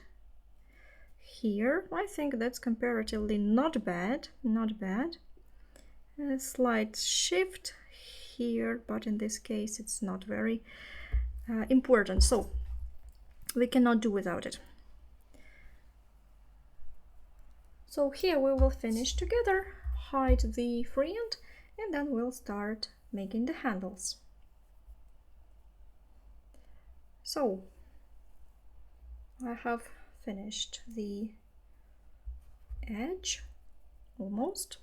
here I think that's comparatively not bad, not bad. A slight shift here, but in this case it's not very important, so we cannot do without it. So here we will finish together, hide the free end, and then we'll start making the handles. So I have finished the edge almost.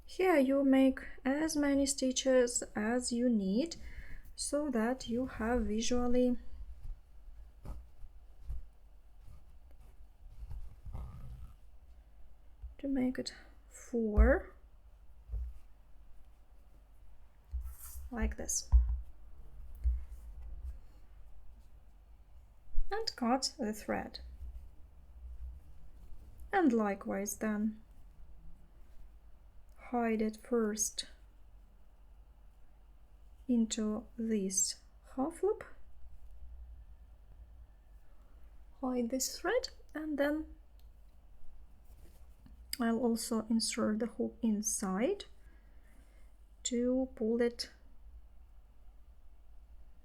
Here you make as many stitches as you need so that you have visually to make it 4 like this, and cut the thread, and likewise then hide it first into this half loop, hide this thread, and then I'll also insert the hook inside to pull it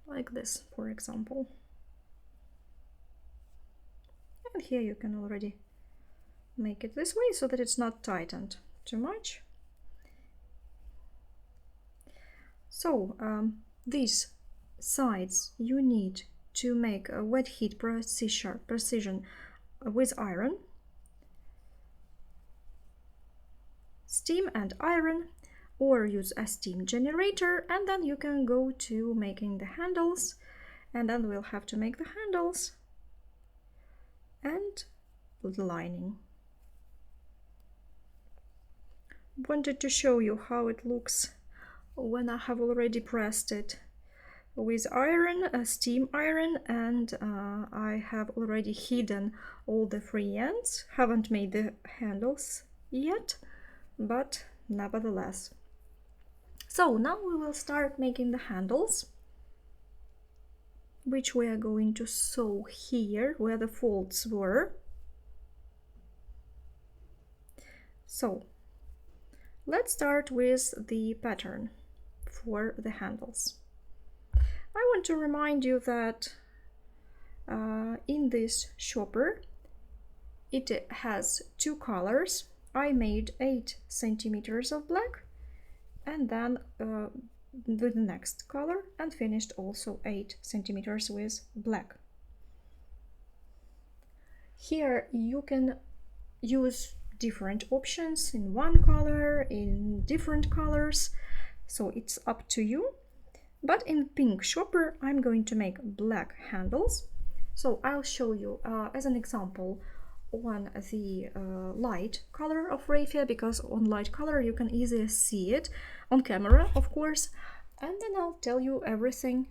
like this, for example. And here you can already make it this way so that it's not tightened too much. So these sides you need to make a wet heat precision with iron, steam and iron. or use a steam generator, and then you can go to making the handles, and then we'll have to make the handles and the lining. Wanted to show you how it looks when I have already pressed it with iron, a steam iron, and I have already hidden all the free ends. Haven't made the handles yet, but nevertheless. So now we will start making the handles, which we are going to sew here where the folds were. So let's start with the pattern for the handles. I want to remind you that in this shopper it has two colors. I made 8 centimeters of black, and then with the next color, and finished also 8 centimeters with black. Here you can use different options in one color, in different colors, so it's up to you. But in pink shopper I'm going to make black handles. So I'll show you as an example on the light color of raffia, because on light color you can easily see it on camera, of course, and then I'll tell you everything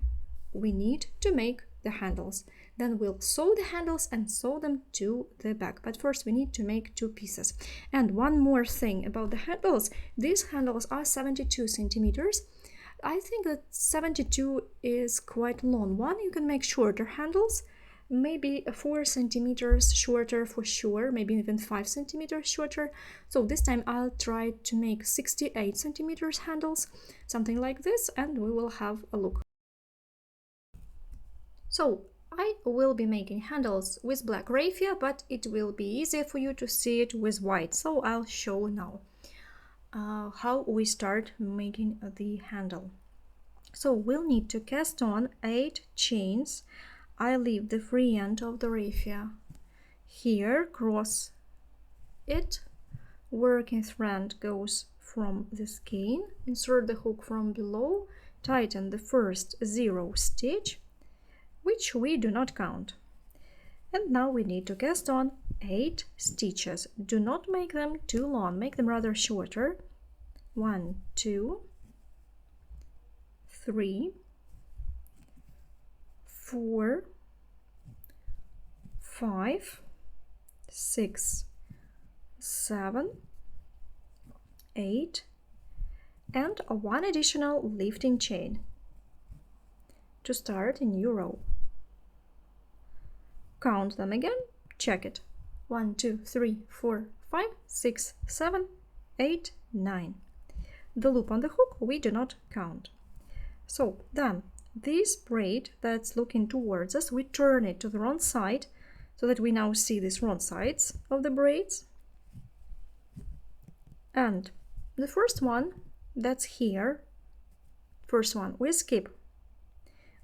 we need to make the handles. Then we'll sew the handles and sew them to the back, but first we need to make 2 pieces. And one more thing about the handles: these handles are 72 centimeters. I think that 72 is quite long one. You can make shorter handles, maybe 4 centimeters shorter for sure, maybe even 5 centimeters shorter. So this time I'll try to make 68 centimeters handles, something like this, and we will have a look. So I will be making handles with black raffia, but it will be easier for you to see it with white, so I'll show now how we start making the handle. So we'll need to cast on 8 chains. I leave the free end of the raffia here, cross it, working thread goes from the skein, insert the hook from below, tighten the first 0 stitch, which we do not count. And now we need to cast on 8 stitches. Do not make them too long, make them rather shorter. 1, 2, 3, 4, 5, 6, 7, 8, and 1 additional lifting chain to start a new row. Count them again, check it. 1, 2, 3, 4, 5, 6, 7, 8, 9. The loop on the hook we do not count. So then this braid that's looking towards us, we turn it to the wrong side so that we now see these wrong sides of the braids. And the first one that's here, first one, we skip.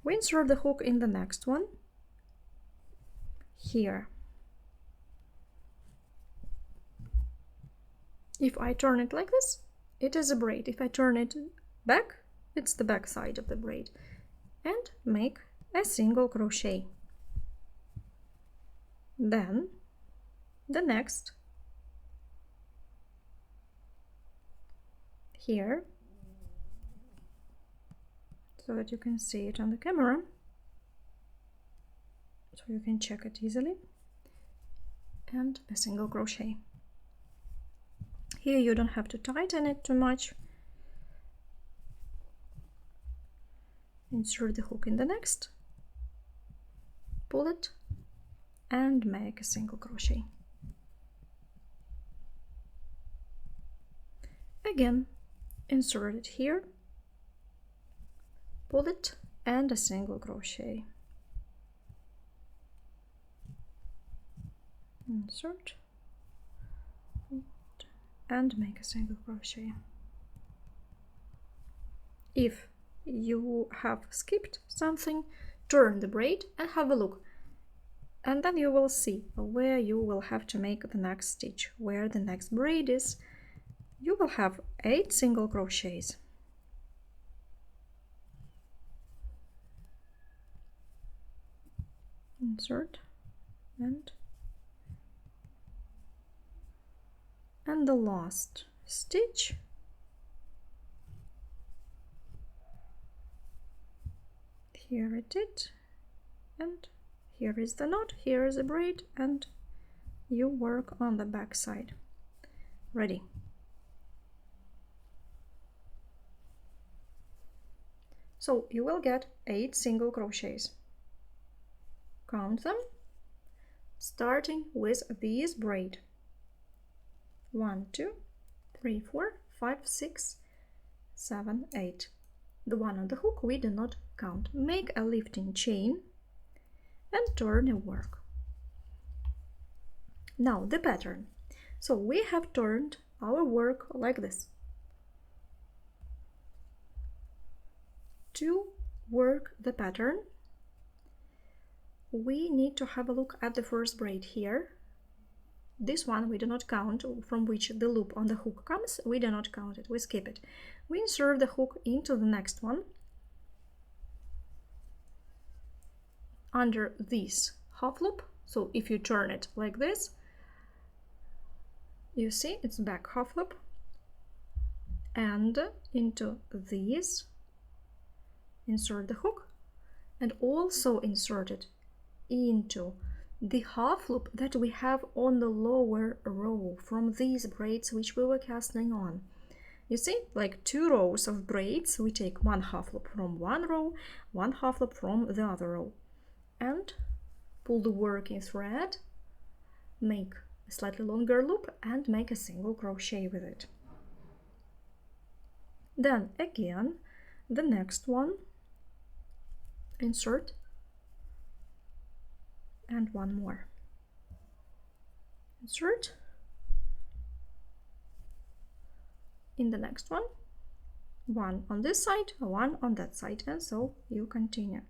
We insert the hook in the next one here. If I turn it like this, it is a braid. If I turn it back, it's the back side of the braid. And make a single crochet. Then the next here, so that you can see it on the camera, so you can check it easily, and a single crochet. Here you don't have to tighten it too much. Insert the hook in the next, pull it, and make a single crochet. Again, insert it here, pull it, and a single crochet. Insert and make a single crochet. If you have skipped something, turn the braid and have a look, and then you will see where you will have to make the next stitch, where the next braid is, you will have 8 single crochets. Insert and the last stitch. Here it is, and here is the knot, here is a braid, and you work on the back side. Ready. So you will get 8 single crochets. Count them, starting with this braid. 1, 2, 3, 4, 5, 6, 7, 8. The one on the hook we do not count. Make a lifting chain and turn a work. Now the pattern. So we have turned our work like this. To work the pattern, we need to have a look at the first braid here. This one we do not count, from which the loop on the hook comes. We do not count it, we skip it. We insert the hook into the next one, under this half loop. So if you turn it like this, you see it's back half loop, and into this insert the hook, and also insert it into the half loop that we have on the lower row from these braids which we were casting on. You see, like 2 rows of braids, we take 1 half loop from one row, 1 half loop from the other row, and pull the working thread, make a slightly longer loop, and make a single crochet with it. Then again, the next one, insert, and one more. Insert. In the next one, one on this side, one on that side, and so you continue.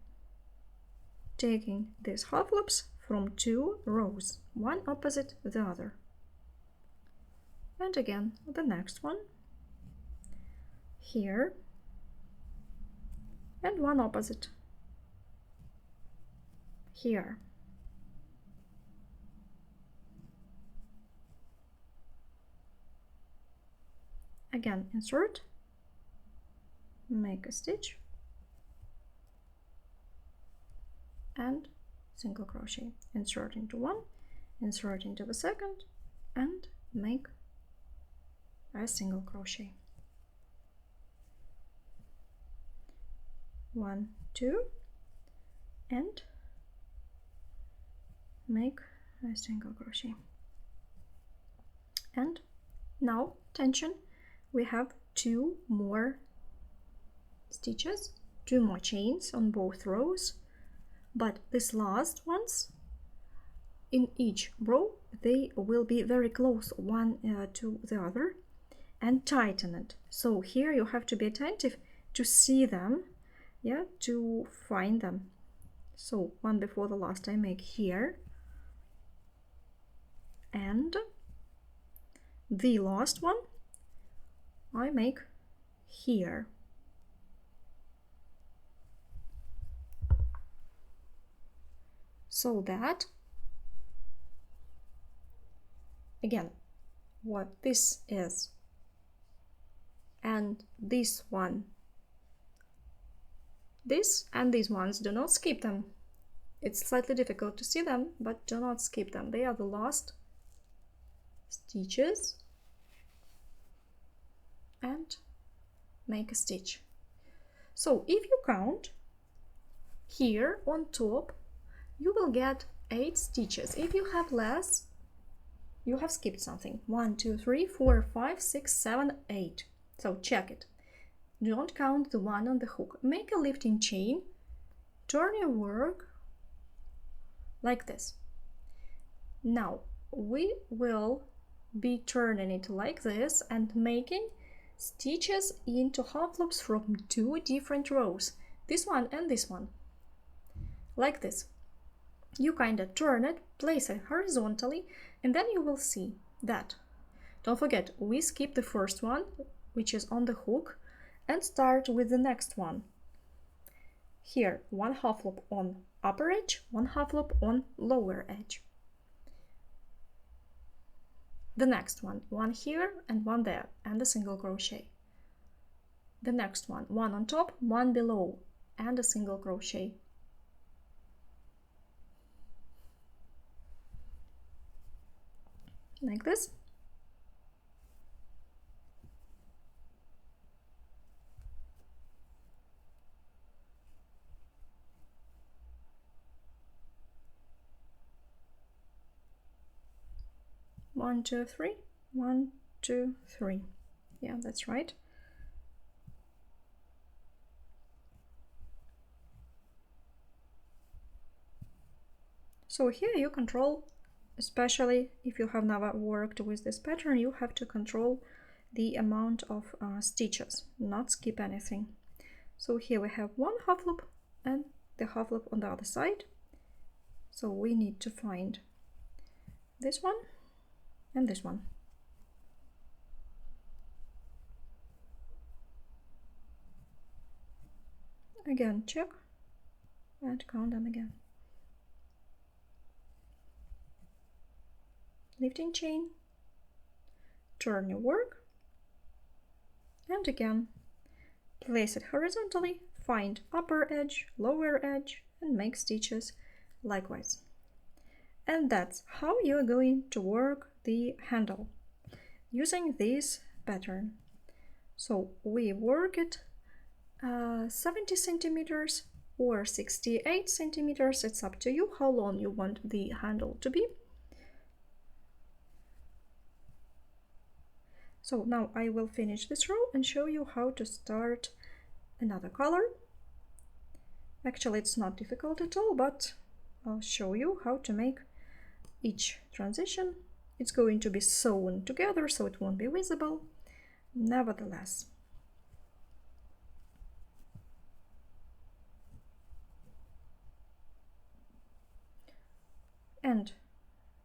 Taking these half loops from 2 rows, one opposite the other. And again, the next one, here, and one opposite, here. Again, insert, make a stitch, and single crochet. Insert into one, insert into the second, and make a single crochet. 1, 2, and make a single crochet. And now, attention, we have 2 more stitches, 2 more chains on both rows, but these last ones, in each row, they will be very close one to the other, and tighten it. So here you have to be attentive to see them, yeah, to find them. So one before the last I make here, and the last one I make here. So that, again, what this is, and this one, this and these ones, do not skip them. It's slightly difficult to see them, but do not skip them. They are the last stitches, and make a stitch. So if you count here on top, you will get 8 stitches. If you have less, you have skipped something. 1, 2, 3, 4, 5, 6, 7, 8. So check it. Don't count the one on the hook. Make a lifting chain, turn your work like this. Now we will be turning it like this and making stitches into half loops from 2 different rows, this one and this one, like this. You kind of turn it, place it horizontally, and then you will see that Don't forget, we skip the first one, which is on the hook, and start with the next one. Here, 1 half loop on upper edge, 1 half loop on lower edge. The next one, 1 here and 1 there, and a single crochet. The next one, 1 on top, 1 below, and a single crochet. Like this. One, two, three. 1, 2, 3. Yeah, that's right. So here you control, especially if you have never worked with this pattern, you have to control the amount of stitches, not skip anything. So here we have 1 half loop and the half loop on the other side. So we need to find this one and this one. Again, check and count them again. Lifting chain, turn your work, and again, place it horizontally, find upper edge, lower edge, and make stitches likewise. And that's how you're going to work the handle using this pattern. So we work it 70 centimeters or 68 centimeters. It's up to you how long you want the handle to be. So now I will finish this row and show you how to start another color. Actually, it's not difficult at all, but I'll show you how to make each transition. It's going to be sewn together, so it won't be visible. Nevertheless, and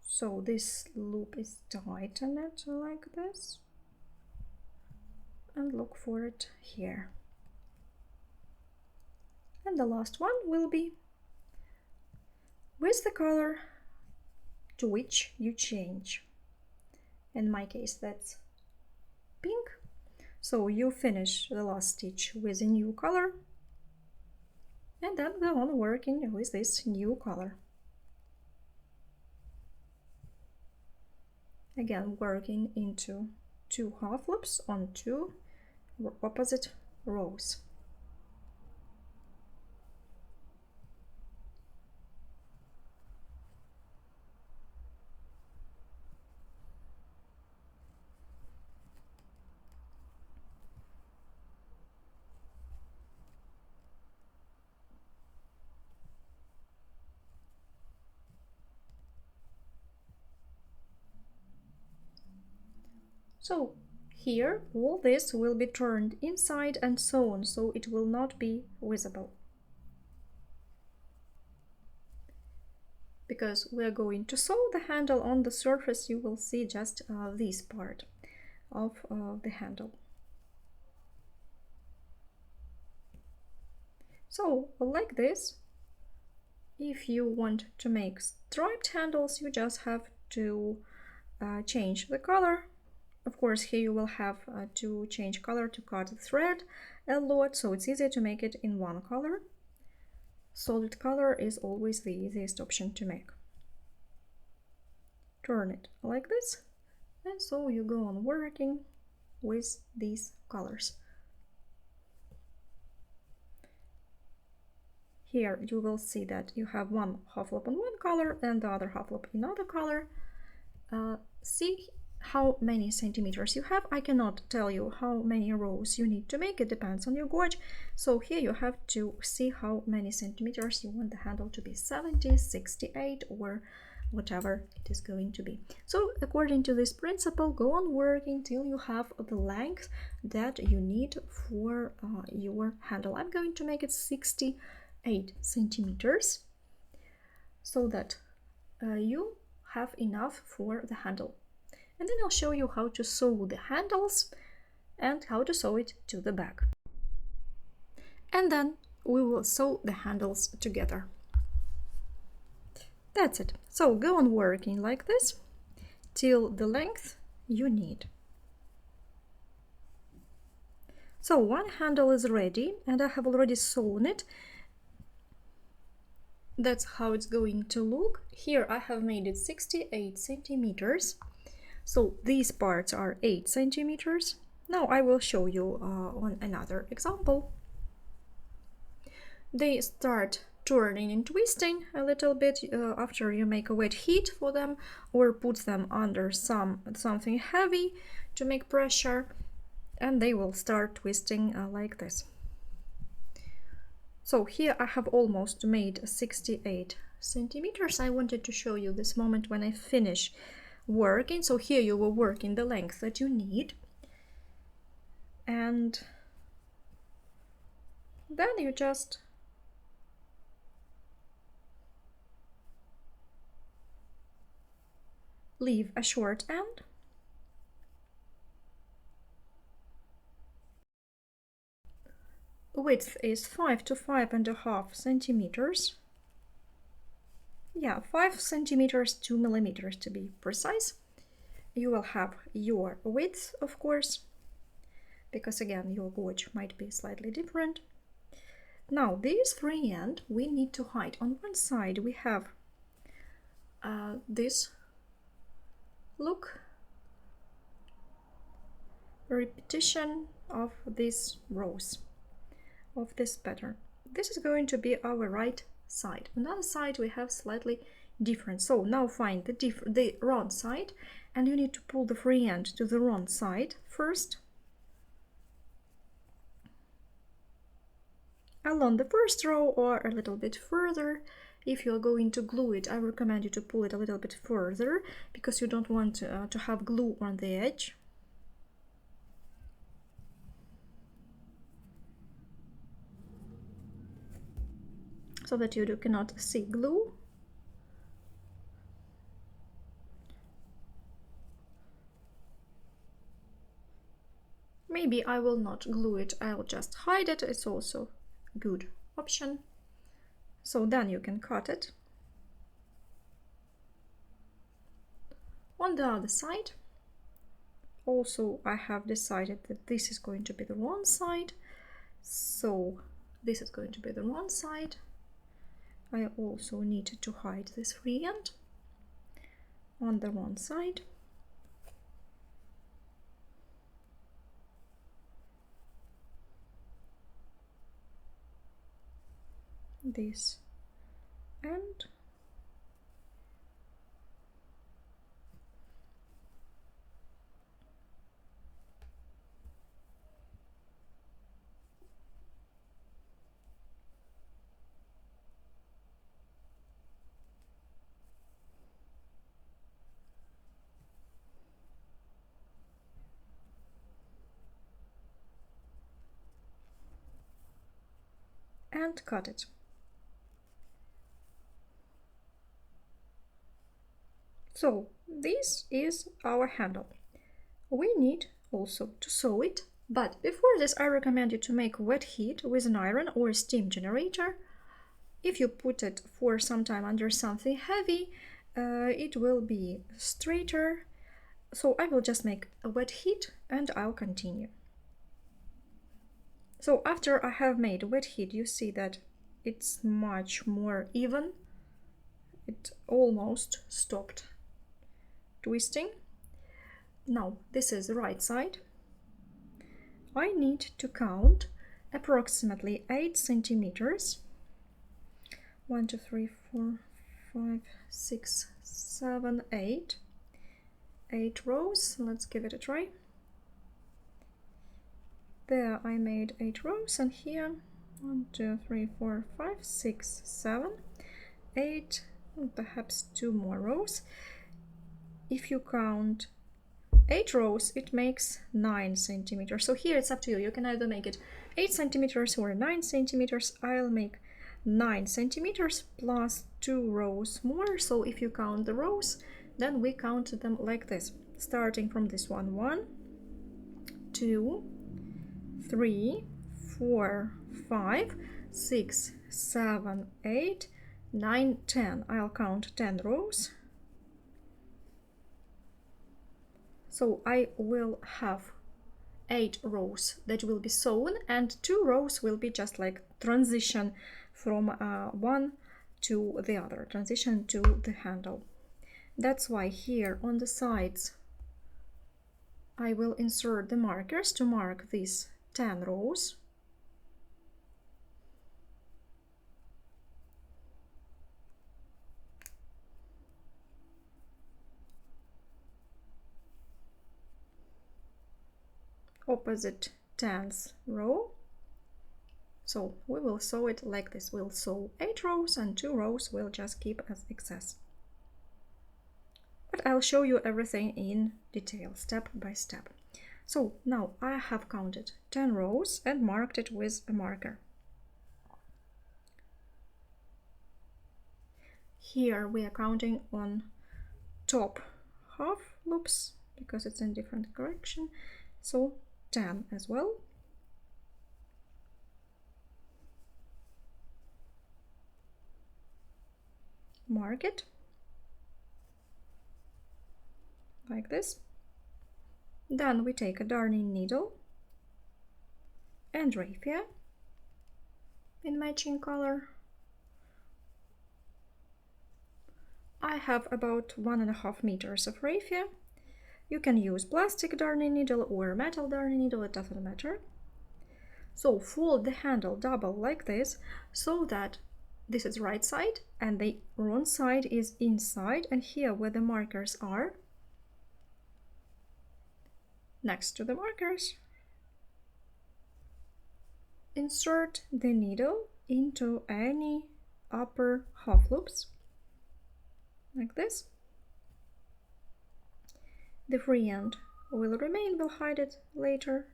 so this loop is tightened like this, and look for it here. And the last one will be with the color to which you change. In my case, that's pink. So you finish the last stitch with a new color and then go on working with this new color. Again, working into 2 half loops on 2 opposite rows. So here all this will be turned inside and sewn, so it will not be visible. Because we're going to sew the handle on the surface, you will see just this part of the handle. So like this, if you want to make striped handles, you just have to change the color. Of course, here you will have to change color to cut the thread a lot, so it's easier to make it in one color. Solid color is always the easiest option to make. Turn it like this, and so you go on working with these colors. Here you will see that you have one half loop on one color and the other half loop in another color. See how many centimeters you have. I cannot tell you how many rows you need to make, it depends on your gauge. So here you have to see how many centimeters you want the handle to be, 70, 68 or whatever it is going to be. So according to this principle, go on working till you have the length that you need for your handle. I'm going to make it 68 centimeters so that you have enough for the handle. and then I'll show you how to sew the handles and how to sew it to the back. And then we will sew the handles together. That's it. So go on working like this till the length you need. So one handle is ready and I have already sewn it. That's how it's going to look. Here I have made it 68 centimeters. So these parts are 8 centimeters. Now I will show you on another example. They start turning and twisting a little bit after you make a wet heat for them or put them under something heavy to make pressure, and they will start twisting like this. So here I have almost made 68 centimeters. I wanted to show you this moment when I finish working. So here you will work in the length that you need, and then you just leave a short end width is 5 to 5.5 centimeters. Yeah, 5 centimeters, 2 millimeters to be precise. You will have your width, of course, because again your gauge might be slightly different. Now these three ends we need to hide. On one side we have this look, repetition of these rows of this pattern. This is going to be our right side. On the other side we have slightly different. So now find the wrong side, and you need to pull the free end to the wrong side first along the first row or a little bit further. If you're going to glue it, I recommend you to pull it a little bit further because you don't want to have glue on the edge. So that you cannot see glue. Maybe I will not glue it, I'll just hide it. It's also a good option. So then you can cut it. On the other side, also I have decided that this is going to be the wrong side. So this is going to be the wrong side. I also need to hide this free end on the wrong side. This end. And cut it. So this is our handle. We need also to sew it, but before this I recommend you to make wet heat with an iron or a steam generator. If you put it for some time under something heavy, it will be straighter. So I will just make a wet heat and I'll continue. So after I have made wet heat, you see that it's much more even. It almost stopped twisting. Now this is the right side. I need to count approximately 8 centimeters. 1, 2, 3, 4, 5, 6, 7, 8. 8 rows. Let's give it a try. There I made 8 rows, and here 1, 2, 3, 4, 5, 6, 7, 8, perhaps 2 more rows. If you count 8 rows, it makes 9 centimeters. So here it's up to you. You can either make it 8 centimeters or 9 centimeters. I'll make 9 centimeters plus 2 rows more. So if you count the rows, then we count them like this. starting from this one. 1, 2, 3, 4, 5, 6, 7, 8, 9, 10. I'll count 10 rows. So I will have 8 rows that will be sewn, and 2 rows will be just like transition from one to the other, transition to the handle. That's why here on the sides I will insert the markers to mark these 10 rows. Opposite 10th row. So we will sew it like this. We'll sew 8 rows and 2 rows we'll just keep as excess. But I'll show you everything in detail, step by step. So now I have counted 10 rows and marked it with a marker. Here we are counting on top half loops because it's in different direction, so 10 as well. Mark it like this. Then we take a darning needle and raffia in matching color. I have about 1.5 meters of raffia. You can use plastic darning needle or metal darning needle, it doesn't matter. So fold the handle double like this, so that this is right side and the wrong side is inside, and here where the markers are, next to the markers, insert the needle into any upper half loops like this. The free end will remain, we'll hide it later.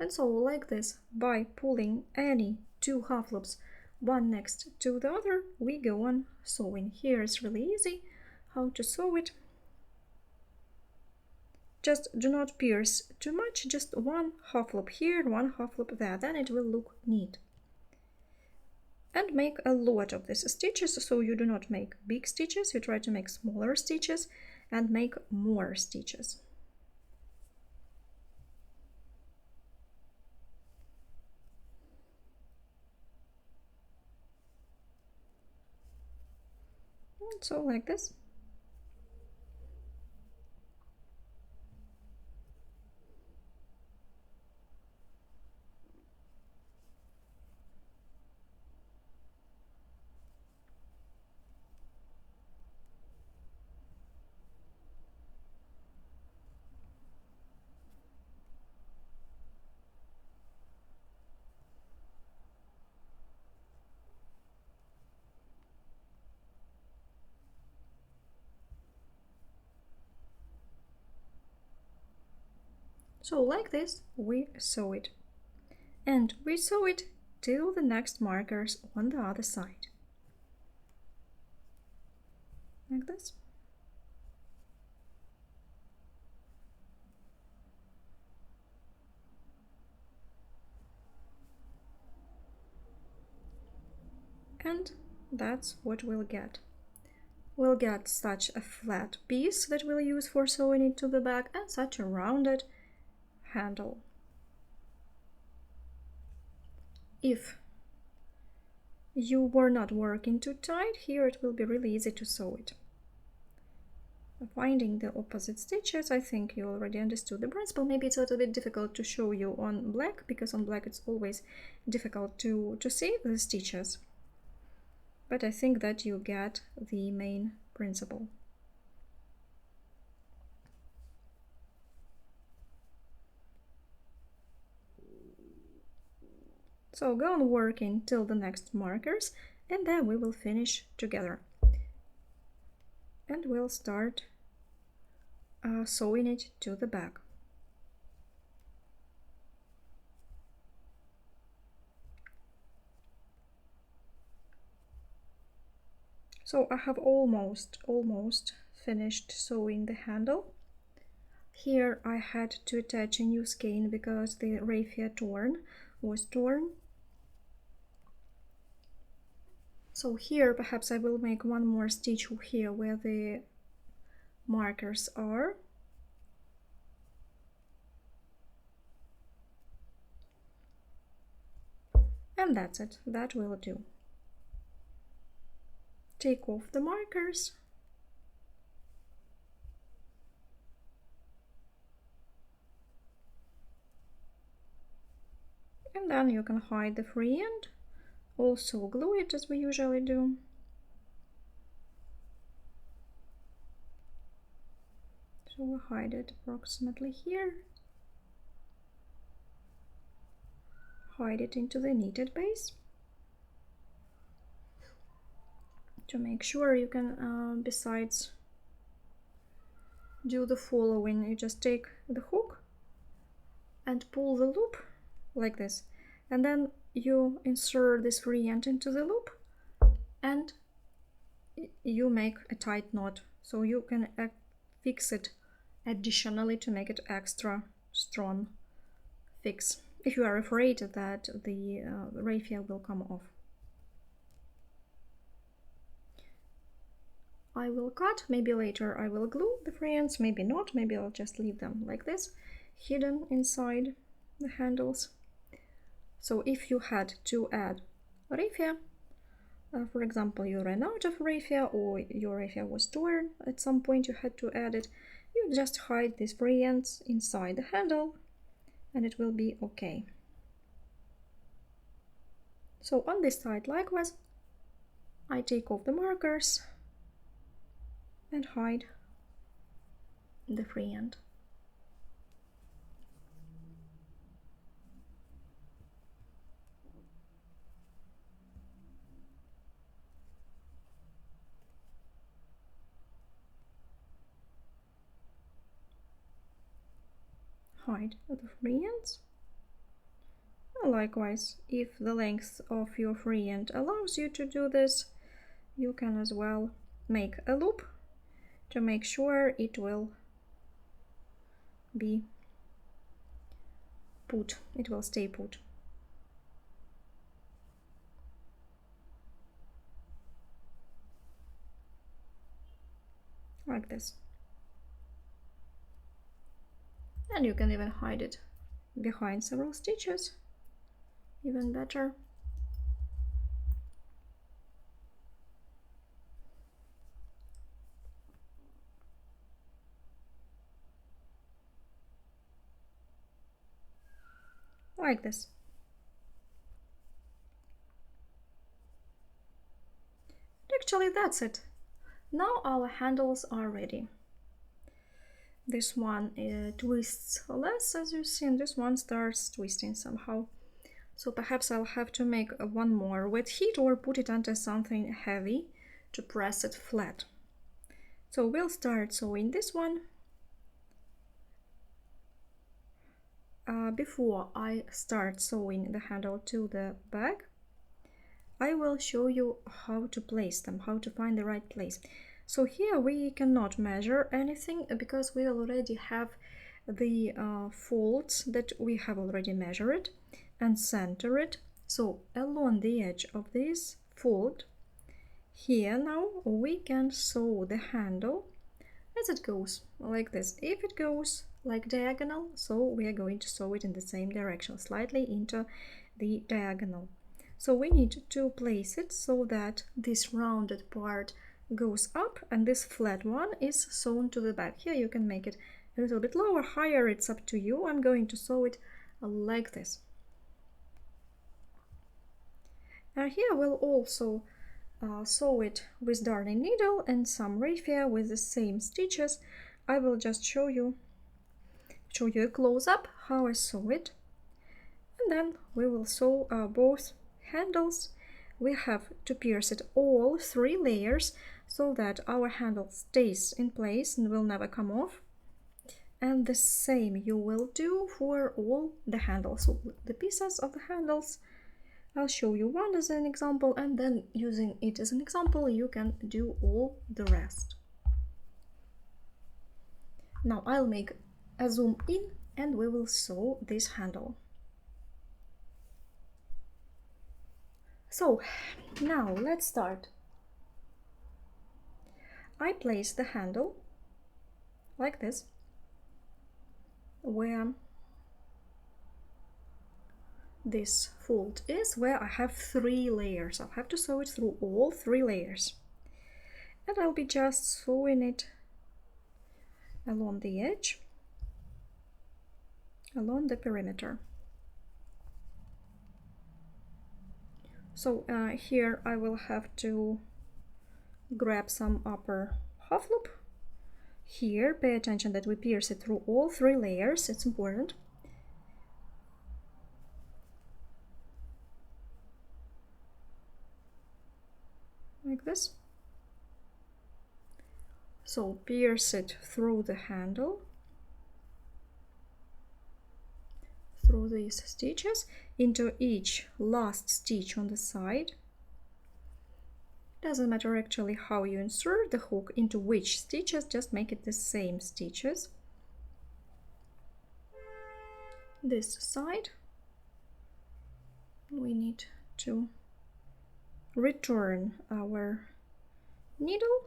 And so like this, by pulling any 2 half loops one next to the other, we go on sewing. Here it's really easy how to sew it. Just do not pierce too much, just 1 half loop here, 1 half loop there, then it will look neat. And make a lot of these stitches, so you do not make big stitches, you try to make smaller stitches and make more stitches. And so like this. So like this we sew it, and we sew it till the next markers on the other side, like this. And that's what we'll get. We'll get such a flat piece that we'll use for sewing it to the back, and such a rounded handle. If you were not working too tight, here it will be really easy to sew it. Finding the opposite stitches, I think you already understood the principle. Maybe it's a little bit difficult to show you on black, because on black it's always difficult to see the stitches. But I think that you get the main principle. So go on working till the next markers, and then we will finish together. And we'll start sewing it to the back. So I have almost finished sewing the handle. Here I had to attach a new skein because the raffia was torn. So here perhaps I will make one more stitch here where the markers are. And that's it, that will do. Take off the markers. And then you can hide the free end. Also glue it as we usually do. So we'll hide it approximately here. Hide it into the knitted base. To make sure you can, besides do the following, you just take the hook and pull the loop like this, and then you insert this free end into the loop and you make a tight knot, so you can fix it additionally to make it extra strong fix if you are afraid that the raffia will come off. I will cut, maybe later I will glue the free ends, maybe not, maybe I'll just leave them like this, hidden inside the handles. So if you had to add raffia, for example, you ran out of raffia or your raffia was torn, at some point you had to add it, you just hide these free ends inside the handle and it will be okay. So on this side likewise, I take off the markers and hide the free end. Hide the free ends. Likewise, if the length of your free end allows you to do this, you can as well make a loop to make sure it will be put, it will stay put. Like this. And you can even hide it behind several stitches, even better. Like this. Actually, that's it. Now our handles are ready. This one twists less, as you see, and this one starts twisting somehow. So perhaps I'll have to make one more wet heat or put it under something heavy to press it flat. So we'll start sewing this one. Before I start sewing the handle to the bag, I will show you how to place them, how to find the right place. So here we cannot measure anything because we already have the folds that we have already measured and centered. So along the edge of this fold, here now we can sew the handle as it goes, like this. If it goes like diagonal, so we are going to sew it in the same direction, slightly into the diagonal. So we need to place it so that this rounded part goes up and this flat one is sewn to the back. Here you can make it a little bit lower, higher, it's up to you. I'm going to sew it like this. And here we'll also sew it with darning needle and some raffia with the same stitches. I will just show you a close-up how I sew it, and then we will sew both handles. We have to pierce it all 3 layers so that our handle stays in place and will never come off. And the same you will do for all the handles. So the pieces of the handles, I'll show you one as an example, and then using it as an example you can do all the rest. Now I'll make zoom in and we will sew this handle. So now let's start. I place the handle like this, where this fold is, where I have 3 layers. I'll have to sew it through all 3 layers. And I'll be just sewing it along the edge, along the perimeter. So here I will have to grab some upper half loop. Here, pay attention that we pierce it through all 3 layers, it's important. Like this. So pierce it through the handle, through these stitches, into each last stitch on the side. Doesn't matter actually how you insert the hook into which stitches, just make it the same stitches. This side, we need to return our needle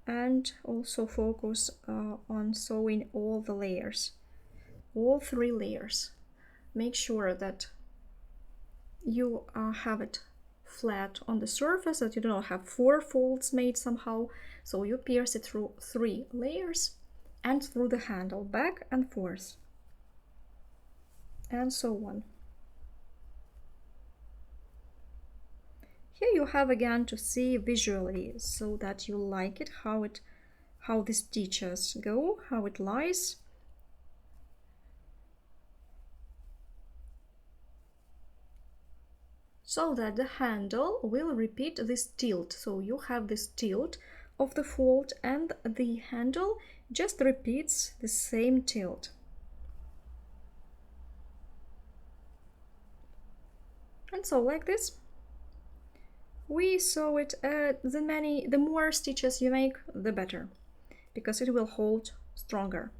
and also focus on sewing all the layers, all 3 layers. Make sure that you have it flat on the surface, that you do not have 4 folds made somehow. So you pierce it through 3 layers and through the handle, back and forth, and so on. Here you have again to see visually, so that you like it, how the stitches go, how it lies. So that the handle will repeat this tilt. So you have this tilt of the fold and the handle just repeats the same tilt. And so like this. We sew it, the more stitches you make, the better, because it will hold stronger.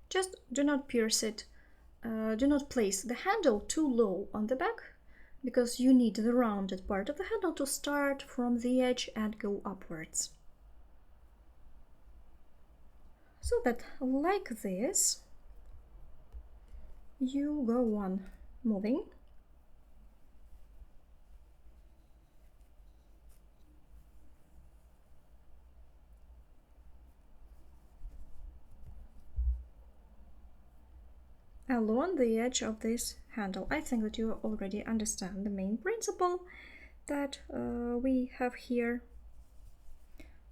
Just do not pierce it, do not place the handle too low on the back, because you need the rounded part of the handle to start from the edge and go upwards. So that, like this, you go on moving. Along the edge of this handle. I think that you already understand the main principle that we have here.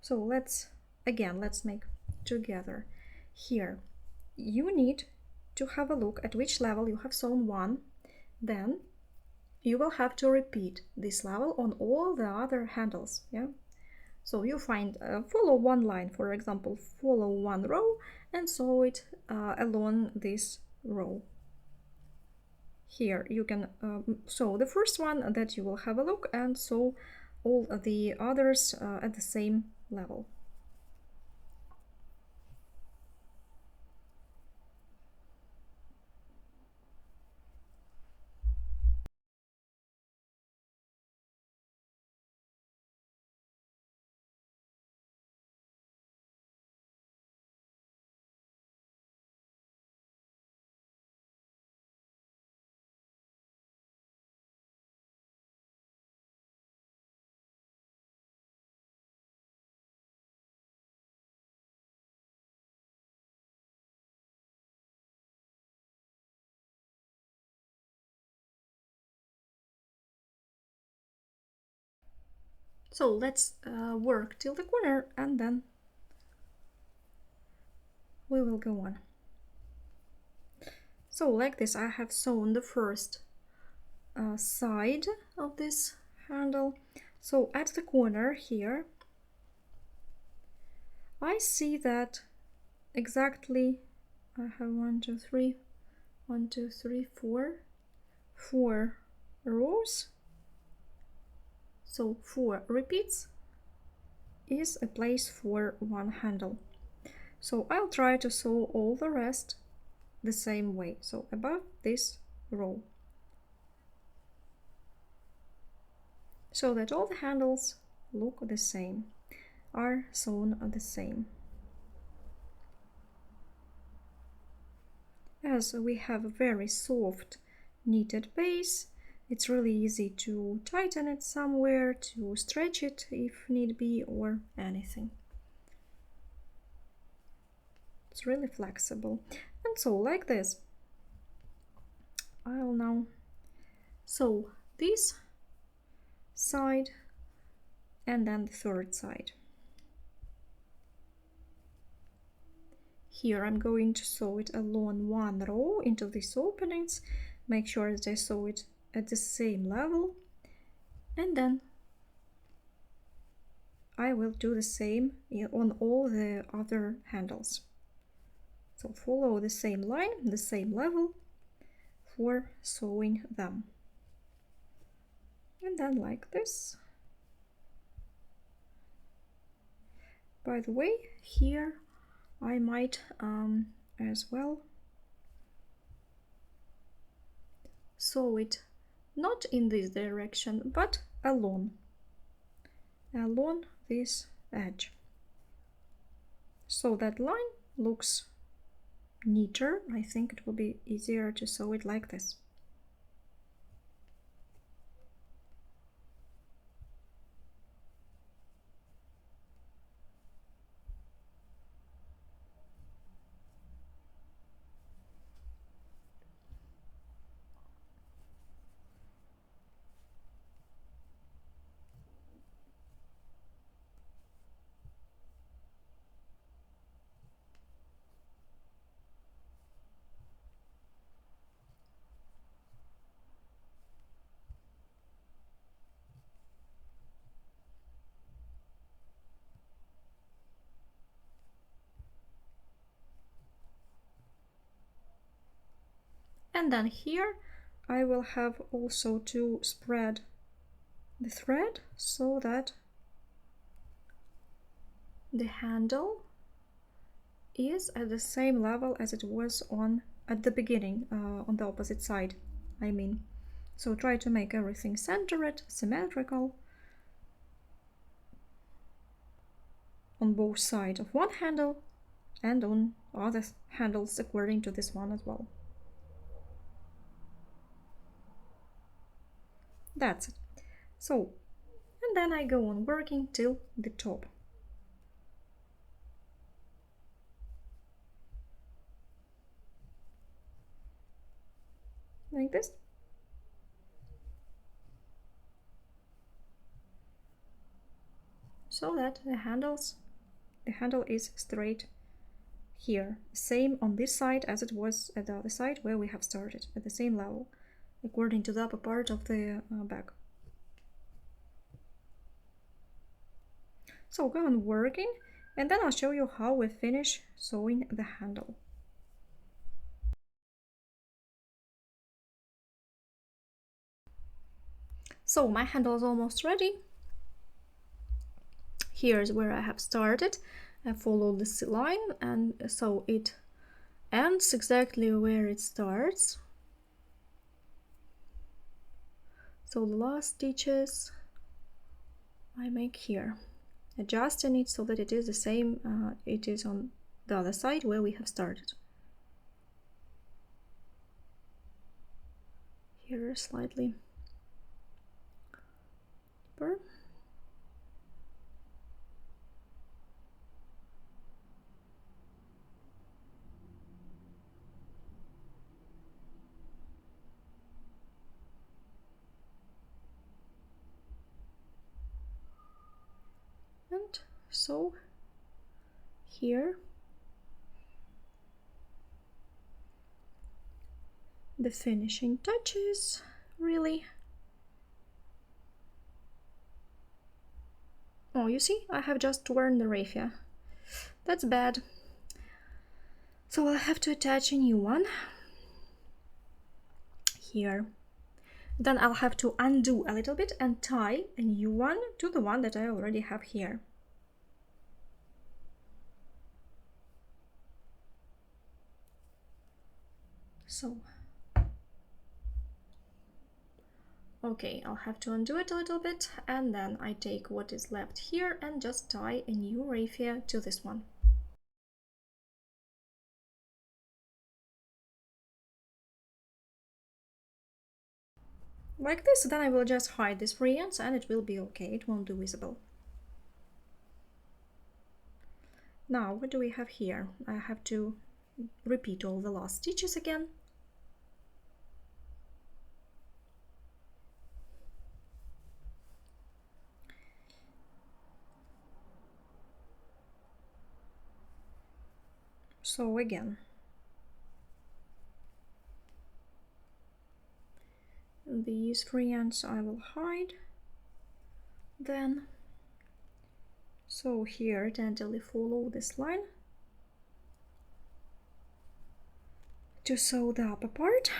So let's make together. Here you need to have a look at which level you have sewn 1, then you will have to repeat this level on all the other handles. Yeah, so you find follow 1 line, for example, follow 1 row and sew it along this row. Here you can sew the first one that you will have a look, and sew all the others at the same level. So let's work till the corner and then we will go on. So like this, I have sewn the first side of this handle. So at the corner here, I see that exactly I have 1, 2, 3, 1, 2, 3, 4 rows. So 4 repeats is a place for one handle. So I'll try to sew all the rest the same way. So above this row, so that all the handles look the same, are sewn the same. As we have a very soft knitted base, it's really easy to tighten it somewhere, to stretch it if need be, or anything. It's really flexible. And so like this, I'll now sew this side and then the third side. Here I'm going to sew it along one row into these openings, make sure that I sew it at the same level, and then I will do the same on all the other handles. So follow the same line, the same level for sewing them. And then like this. By the way, here I might as well sew it not in this direction, but along this edge. So that line looks neater. I think it will be easier to sew it like this. And then here I will have also to spread the thread so that the handle is at the same level as it was at the beginning, on the opposite side, I mean. So try to make everything centered, symmetrical on both sides of one handle and on other handles according to this one as well. That's it. So, and then I go on working till the top. Like this. So that the handle is straight here, same on this side as it was at the other side where we have started, at the same level, according to the upper part of the bag. So go on working, and then I'll show you how we finish sewing the handle. So my handle is almost ready. Here's where I have started. I follow this line, and so it ends exactly where it starts. So the last stitches I make here, adjusting it so that it is the same it is on the other side where we have started. Here slightly deeper. And so here the finishing touches, really. Oh, you see, I have just torn the raffia. That's bad. So I'll have to attach a new one here. Then I'll have to undo a little bit and tie a new one to the one that I already have here. So, okay, I'll have to undo it a little bit, and then I take what is left here and just tie a new raffia to this one. Like this, then I will just hide this free ends and it will be okay, it won't be visible. Now, what do we have here? I have to repeat all the last stitches again. So again, these free ends I will hide. Then, so here gently follow this line to sew the upper part.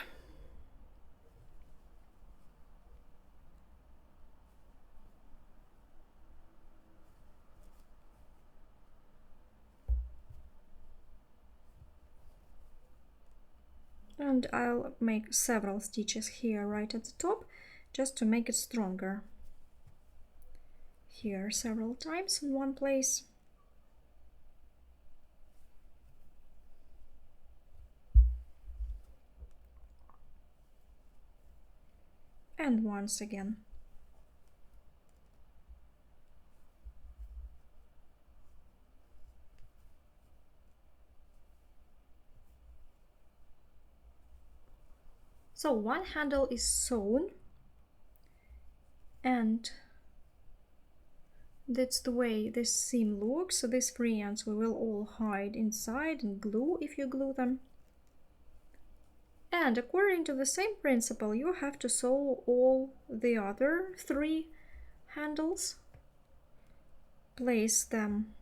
And I'll make several stitches here right at the top just to make it stronger. Here several times in one place. And once again. So one handle is sewn, and that's the way this seam looks. So these free ends we will all hide inside and glue if you glue them. And according to the same principle, you have to sew all the other 3 handles. Place them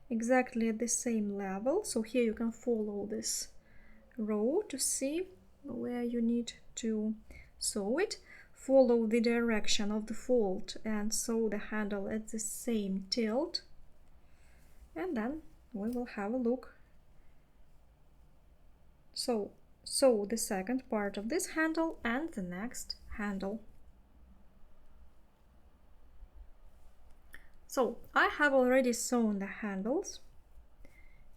exactly at the same level. So here you can follow this row to see where you need to sew it. Follow the direction of the fold and sew the handle at the same tilt. And then we will have a look. So sew the second part of this handle and the next handle. So I have already sewn the handles.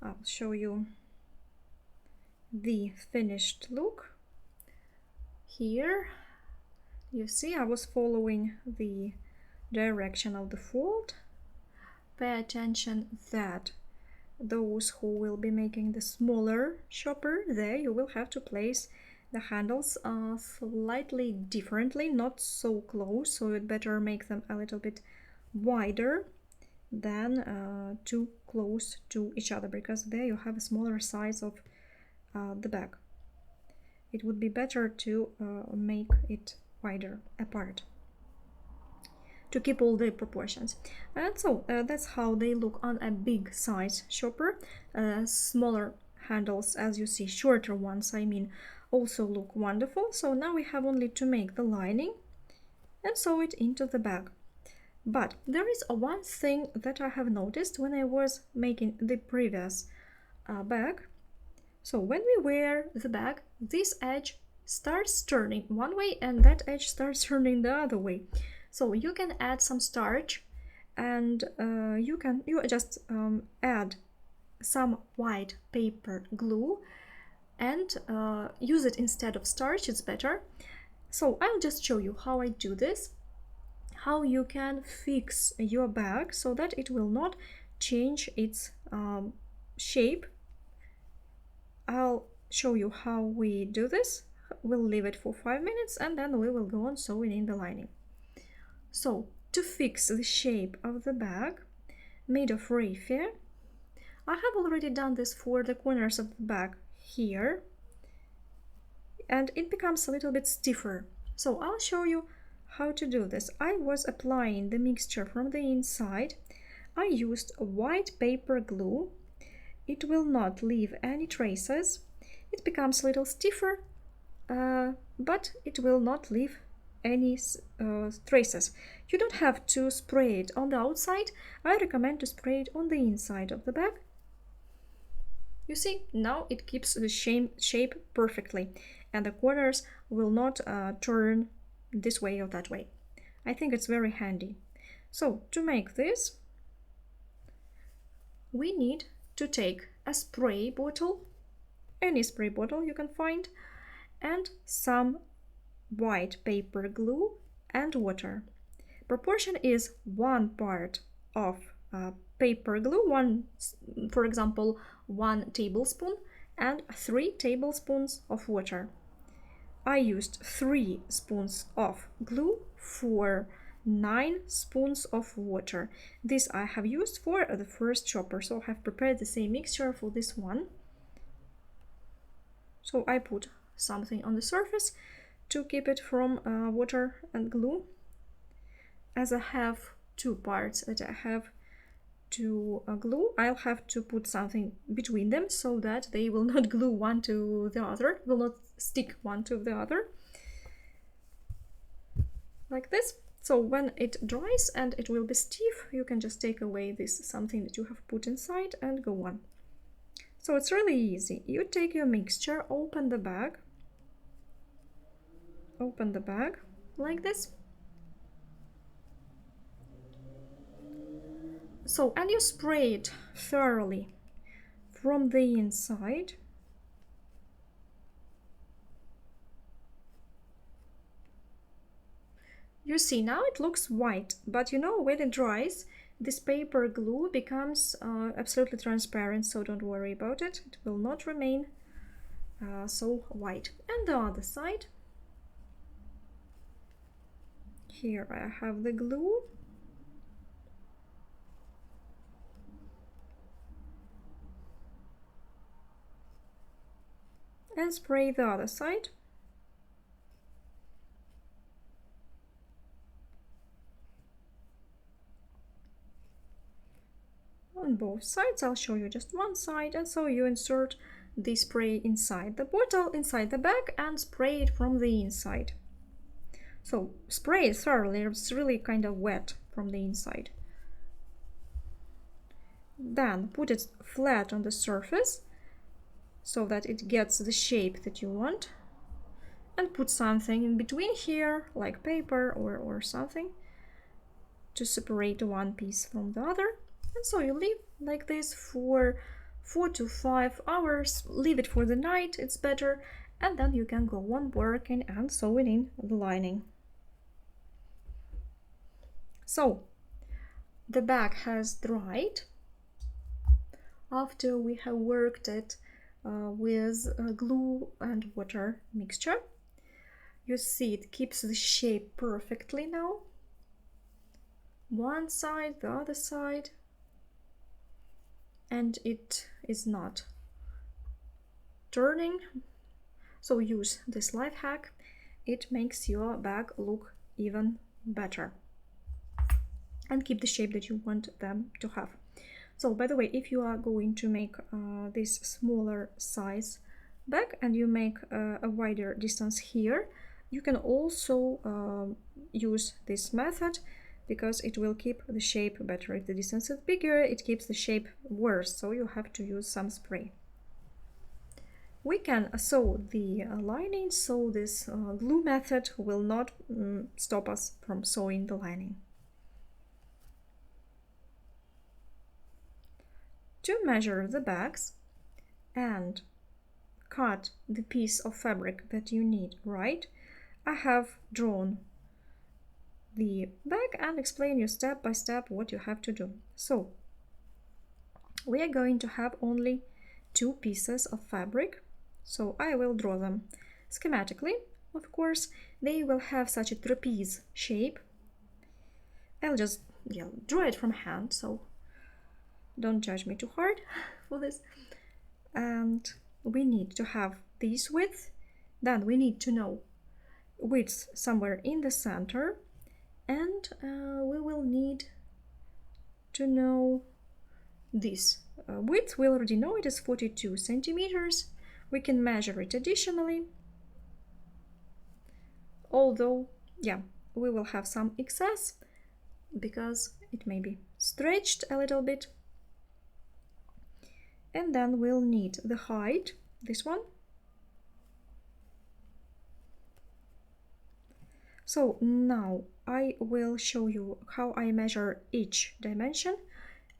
I'll show you the finished look. Here you see I was following the direction of the fold. Pay attention that those who will be making the smaller shopper, there you will have to place the handles slightly differently, not so close, so you'd better make them a little bit wider than too close to each other, because there you have a smaller size of the bag. It would be better to make it wider apart to keep all the proportions. And so that's how they look on a big size shopper. Smaller handles, as you see, shorter ones I mean, also look wonderful. So now we have only to make the lining and sew it into the bag. But there is one thing that I have noticed when I was making the previous bag. So when we wear the bag, this edge starts turning one way and that edge starts turning the other way. So you can add some starch, and you just add some white paper glue and use it instead of starch, it's better. So I'll just show you how I do this, how you can fix your bag so that it will not change its shape. I'll show you how we do this. We'll leave it for 5 minutes and then we will go on sewing in the lining. So to fix the shape of the bag made of raffia, I have already done this for the corners of the bag here. and it becomes a little bit stiffer. So I'll show you how to do this. I was applying the mixture from the inside. I used a white paper glue. It will not leave any traces. It becomes a little stiffer, but it will not leave any traces. You don't have to spray it on the outside. I recommend to spray it on the inside of the bag. You see, now it keeps the shape perfectly, and the corners will not turn this way or that way. I think it's very handy. So to make this, we need to take a spray bottle, any spray bottle you can find, and some white paper glue and water. Proportion is 1 part of paper glue, for example, 1 tablespoon, and 3 tablespoons of water. I used 3 spoons of glue for 9 spoons of water. This I have used for the first chopper, so I have prepared the same mixture for this one. So I put something on the surface to keep it from water and glue. As I have 2 parts that I have to glue, I'll have to put something between them so that they will not glue one to the other, will not stick one to the other, like this. So when it dries and it will be stiff, you can just take away this something that you have put inside and go on. So it's really easy. You take your mixture, open the bag like this. So, and you spray it thoroughly from the inside. You see, now it looks white, but you know, when it dries, this paper glue becomes absolutely transparent, so don't worry about it. It will not remain so white. And the other side. Here I have the glue. And spray the other side. On both sides, I'll show you just one side, and so you insert the spray inside the bottle, inside the bag, and spray it from the inside. So spray it thoroughly, it's really kind of wet from the inside. Then put it flat on the surface so that it gets the shape that you want, and put something in between here, like paper or something, to separate one piece from the other. And so you leave like this for 4 to 5 hours, leave it for the night, it's better, and then you can go on working and sewing in the lining. So the bag has dried after we have worked it with glue and water mixture. You see it keeps the shape perfectly now. One side, the other side, and it is not turning. So use this life hack. It makes your bag look even better and keep the shape that you want them to have. So by the way, if you are going to make this smaller size bag and you make a wider distance here, you can also use this method, because it will keep the shape better. If the distance is bigger, it keeps the shape worse, so you have to use some spray. We can sew the lining, so this glue method will not stop us from sewing the lining. To measure the bags and cut the piece of fabric that you need, right, I have drawn the bag and explain you step by step what you have to do. So we are going to have only 2 pieces of fabric, so I will draw them schematically. Of course, they will have such a trapeze shape. I'll just draw it from hand, so don't judge me too hard for this. And we need to have this width Then we need to know width somewhere in the center, and we will need to know this width. We already know it is 42 centimeters. We can measure it additionally, although yeah, we will have some excess because it may be stretched a little bit. And then we'll need the height, this one. So now I will show you how I measure each dimension,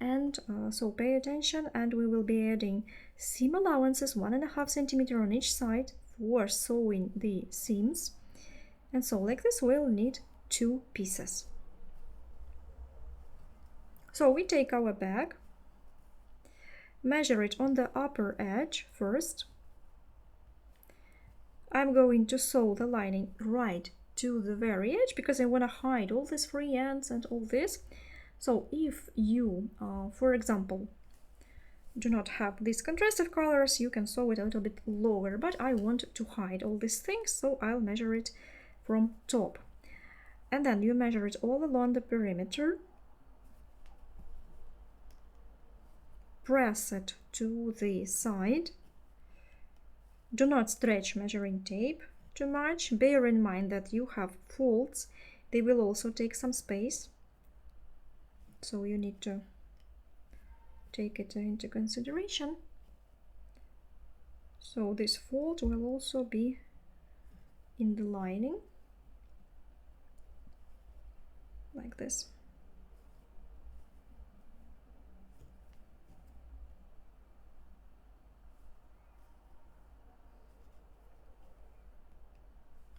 and so pay attention, and we will be adding seam allowances 1.5 centimeter on each side for sewing the seams. And so like this we'll need 2 pieces. So we take our bag, measure it on the upper edge first. I'm going to sew the lining right to the very edge because I want to hide all these free ends and all this. So if you, for example, do not have these contrastive colors, you can sew it a little bit lower, but I want to hide all these things, so I'll measure it from top. And then you measure it all along the perimeter, press it to the side. Do not stretch measuring tape too much. Bear in mind that you have folds. They will also take some space. So you need to take it into consideration. So this fold will also be in the lining, like this.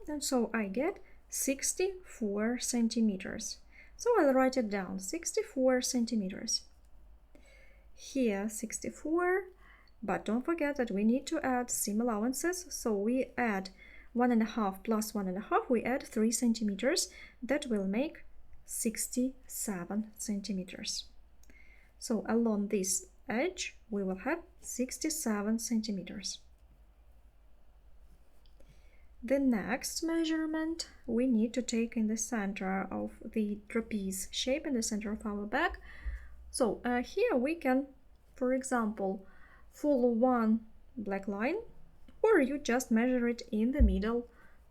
And so I get 64 centimeters. So I'll write it down, 64 centimeters. Here 64, but don't forget that we need to add seam allowances. So we add 1.5 plus 1.5, we add 3 centimeters. That will make 67 centimeters. So along this edge we will have 67 centimeters. The next measurement we need to take in the center of the trapeze shape, in the center of our bag. So here we can, for example, follow one black line, or you just measure it in the middle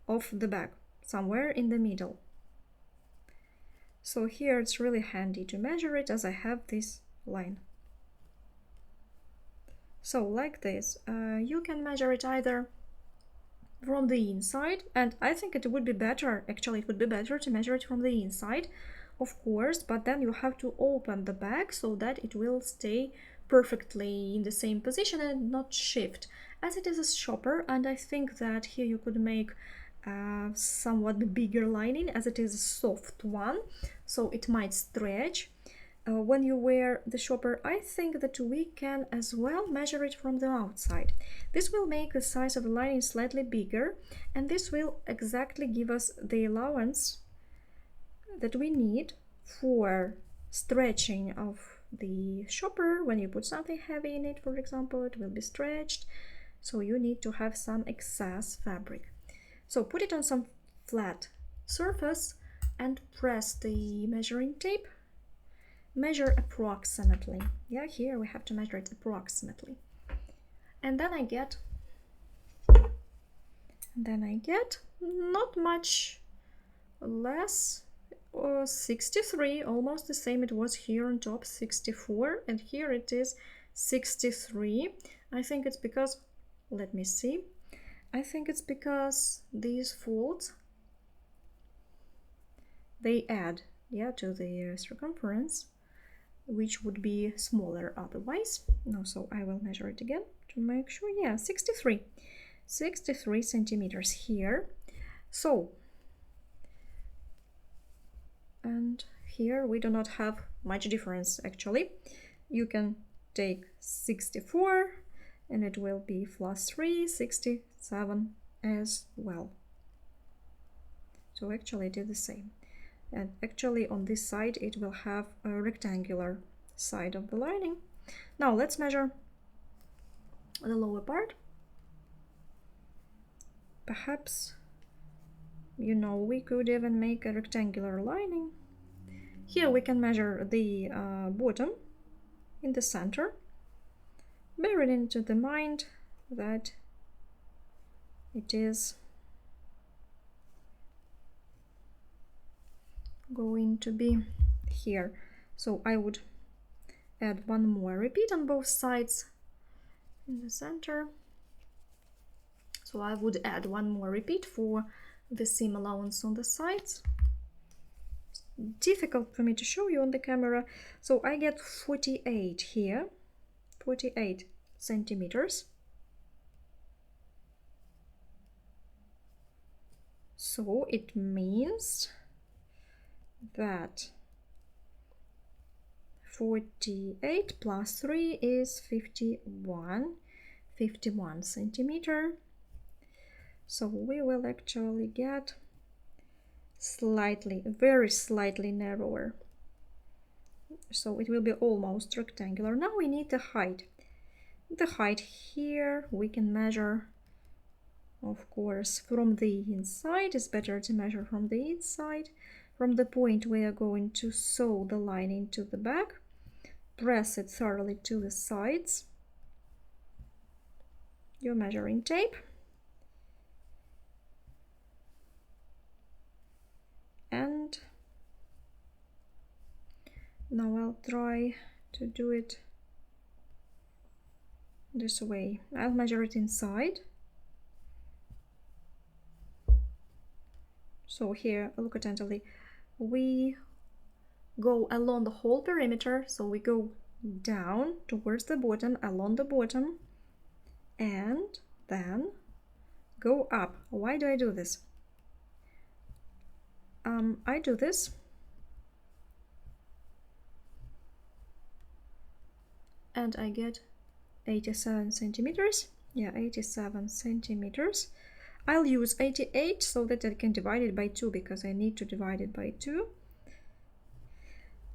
of the bag, somewhere in the middle. So here it's really handy to measure it as I have this line. So like this, you can measure it either from the inside, and I think it would be better, actually it would be better to measure it from the inside, of course, but then you have to open the bag so that it will stay perfectly in the same position and not shift, as it is a shopper. And I think that here you could make somewhat bigger lining, as it is a soft one, so it might stretch. When you wear the shopper, I think that we can as well measure it from the outside. This will make the size of the lining slightly bigger, and this will exactly give us the allowance that we need for stretching of the shopper. When you put something heavy in it, for example, it will be stretched, so you need to have some excess fabric. So put it on some flat surface and press the measuring tape. Measure approximately. Yeah, here we have to measure it approximately. And then I get not much less, 63, almost the same it was here on top, 64, and here it is 63. I think it's because, let me see, I think it's because these folds, they add, yeah, to the circumference, which would be smaller otherwise. No, so I will measure it again to make sure. Yeah, 63 centimeters here. So, and here we do not have much difference actually. You can take 64 and it will be plus 3, 67 as well. So actually it is the same. And actually on this side it will have a rectangular side of the lining. Now let's measure the lower part. perhaps, you know, we could even make a rectangular lining. Here we can measure the bottom in the center, bearing into the mind that it is going to be here. So I would add one more repeat on both sides in the center. So I would add one more repeat for the seam allowance on the sides. It's difficult for me to show you on the camera. So I get 48 here, 48 centimeters. So it means that 48 plus 3 is 51 centimeter. So we will actually get slightly, very slightly narrower. So it will be almost rectangular. Now we need the height. The height here we can measure, of course, from the inside. It's better to measure from the inside. From the point we are going to sew the line into the back, press it thoroughly to the sides, your measuring tape, and now I'll try to do it this way. I'll measure it inside. So here, look attentively. We go along the whole perimeter, so we go down towards the bottom, along the bottom, and then go up. Why do I do this? I do this and I get 87 centimeters. Yeah, 87 centimeters. I'll use 88 so that I can divide it by 2 because I need to divide it by 2.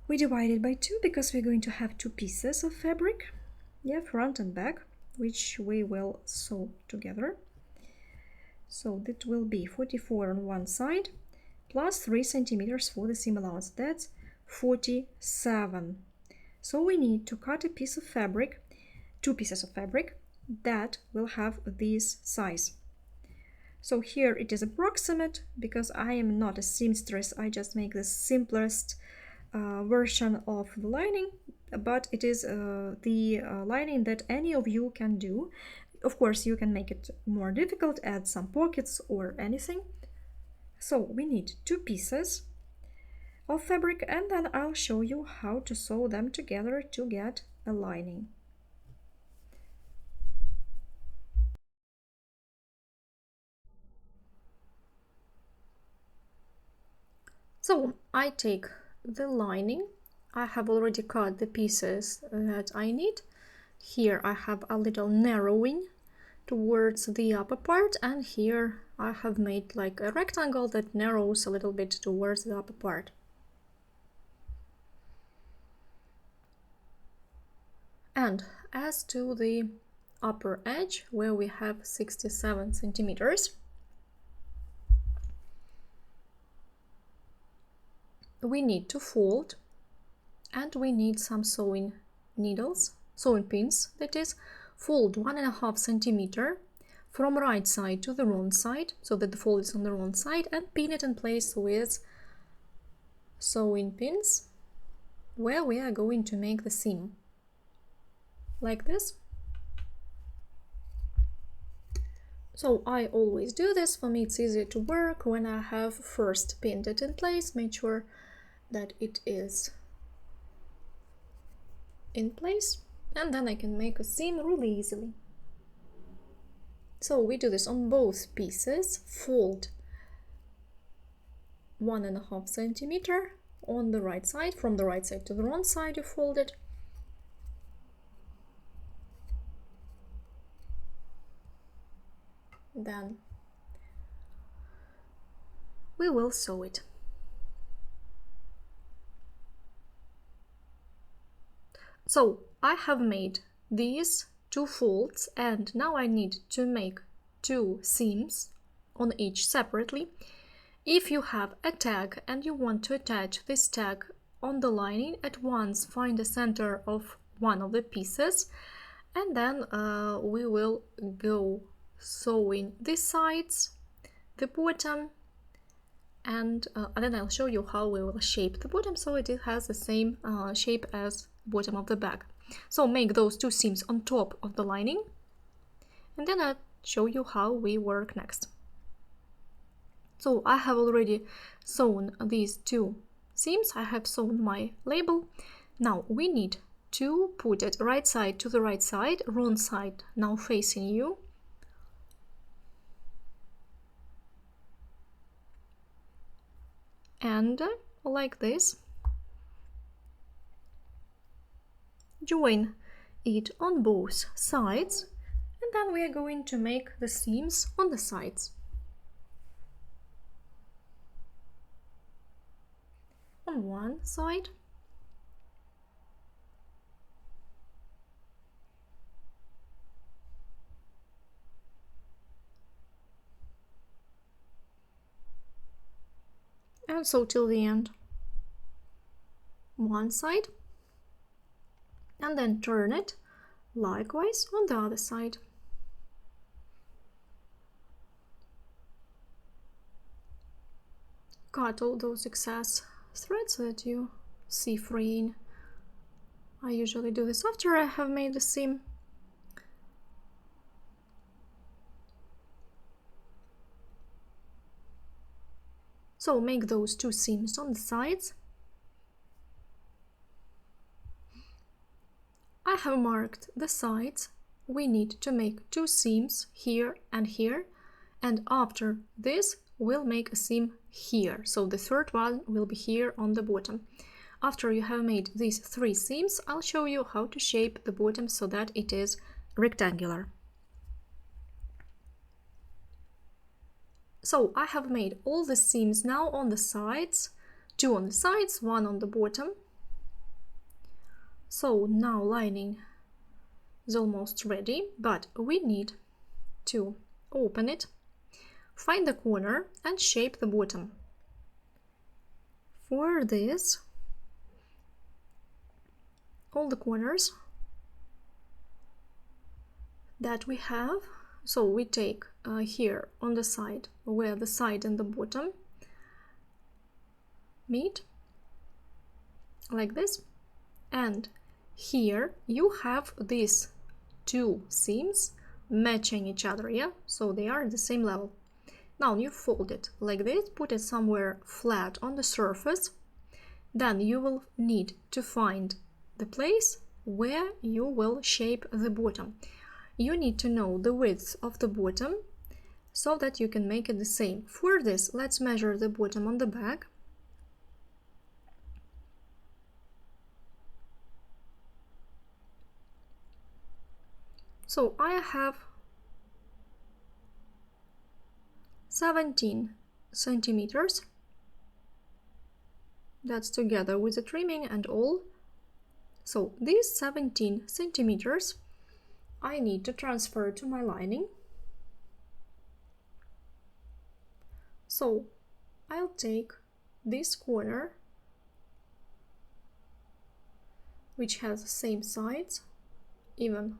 We divide it by 2 because we're going to have 2 pieces of fabric, yeah, front and back, which we will sew together. So that will be 44 on one side plus 3 centimeters for the seam allowance. That's 47. So we need to cut a piece of fabric, 2 pieces of fabric that will have this size. So here it is approximate because I am not a seamstress. I just make the simplest version of the lining, but it is the lining that any of you can do. Of course, you can make it more difficult, add some pockets or anything. So we need 2 pieces of fabric, and then I'll show you how to sew them together to get a lining. So I take the lining. I have already cut the pieces that I need. Here I have a little narrowing towards the upper part, and here I have made like a rectangle that narrows a little bit towards the upper part. And as to the upper edge, where we have 67 centimeters, we need to fold, and we need some sewing needles, sewing pins, that is. Fold 1.5 centimeter from right side to the wrong side, so that the fold is on the wrong side, and pin it in place with sewing pins where we are going to make the seam, like this. So I always do this. For me it's easier to work when I have first pinned it in place, made sure that it is in place, and then I can make a seam really easily. So we do this on both pieces. Fold 1.5 centimeter on the right side, from the right side to the wrong side you fold it. Then we will sew it. So I have made these 2 folds, and now I need to make 2 seams on each separately. If you have a tag and you want to attach this tag on the lining, at once find the center of one of the pieces, and then we will go sewing the sides, the bottom, and then I'll show you how we will shape the bottom so it has the same shape as the bottom of the bag. So make those two seams on top of the lining, and then I'll show you how we work next. So I have already sewn these two seams, I have sewn my label. Now we need to put it right side to the right side, wrong side now facing you. And like this, join it on both sides, and then we are going to make the seams on the sides. On one side, and so till the end. One side, and then turn it likewise on the other side. Cut all those excess threads that you see freeing. I usually do this after I have made the seam. So make those two seams on the sides. I have marked the sides. We need to make two seams here and here, and after this we'll make a seam here, so the third one will be here on the bottom. After you have made these three seams, I'll show you how to shape the bottom so that it is rectangular. So I have made all the seams now on the sides, two on the sides, one on the bottom. So now lining is almost ready, but we need to open it, find the corner and shape the bottom. For this, all the corners that we have, so we take here on the side where the side and the bottom meet, like this, and here you have these two seams matching each other, yeah, so they are at the same level. Now you fold it like this, put it somewhere flat on the surface. Then you will need to find the place where you will shape the bottom. You need to know the width of the bottom so that you can make it the same. For this, let's measure the bottom on the bag. So I have 17 centimeters. That's together with the trimming and all. So these 17 centimeters I need to transfer to my lining. So I'll take this corner, which has the same sides, even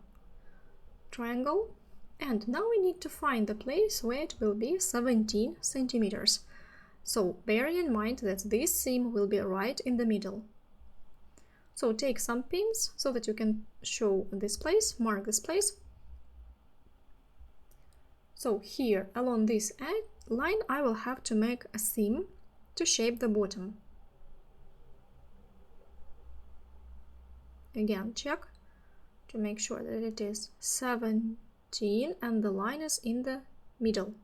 triangle, and now we need to find the place where it will be 17 centimeters. So bearing in mind that this seam will be right in the middle. So take some pins so that you can show this place, mark this place. So here along this line I will have to make a seam to shape the bottom. Again, check to make sure that it is 17 and the line is in the middle.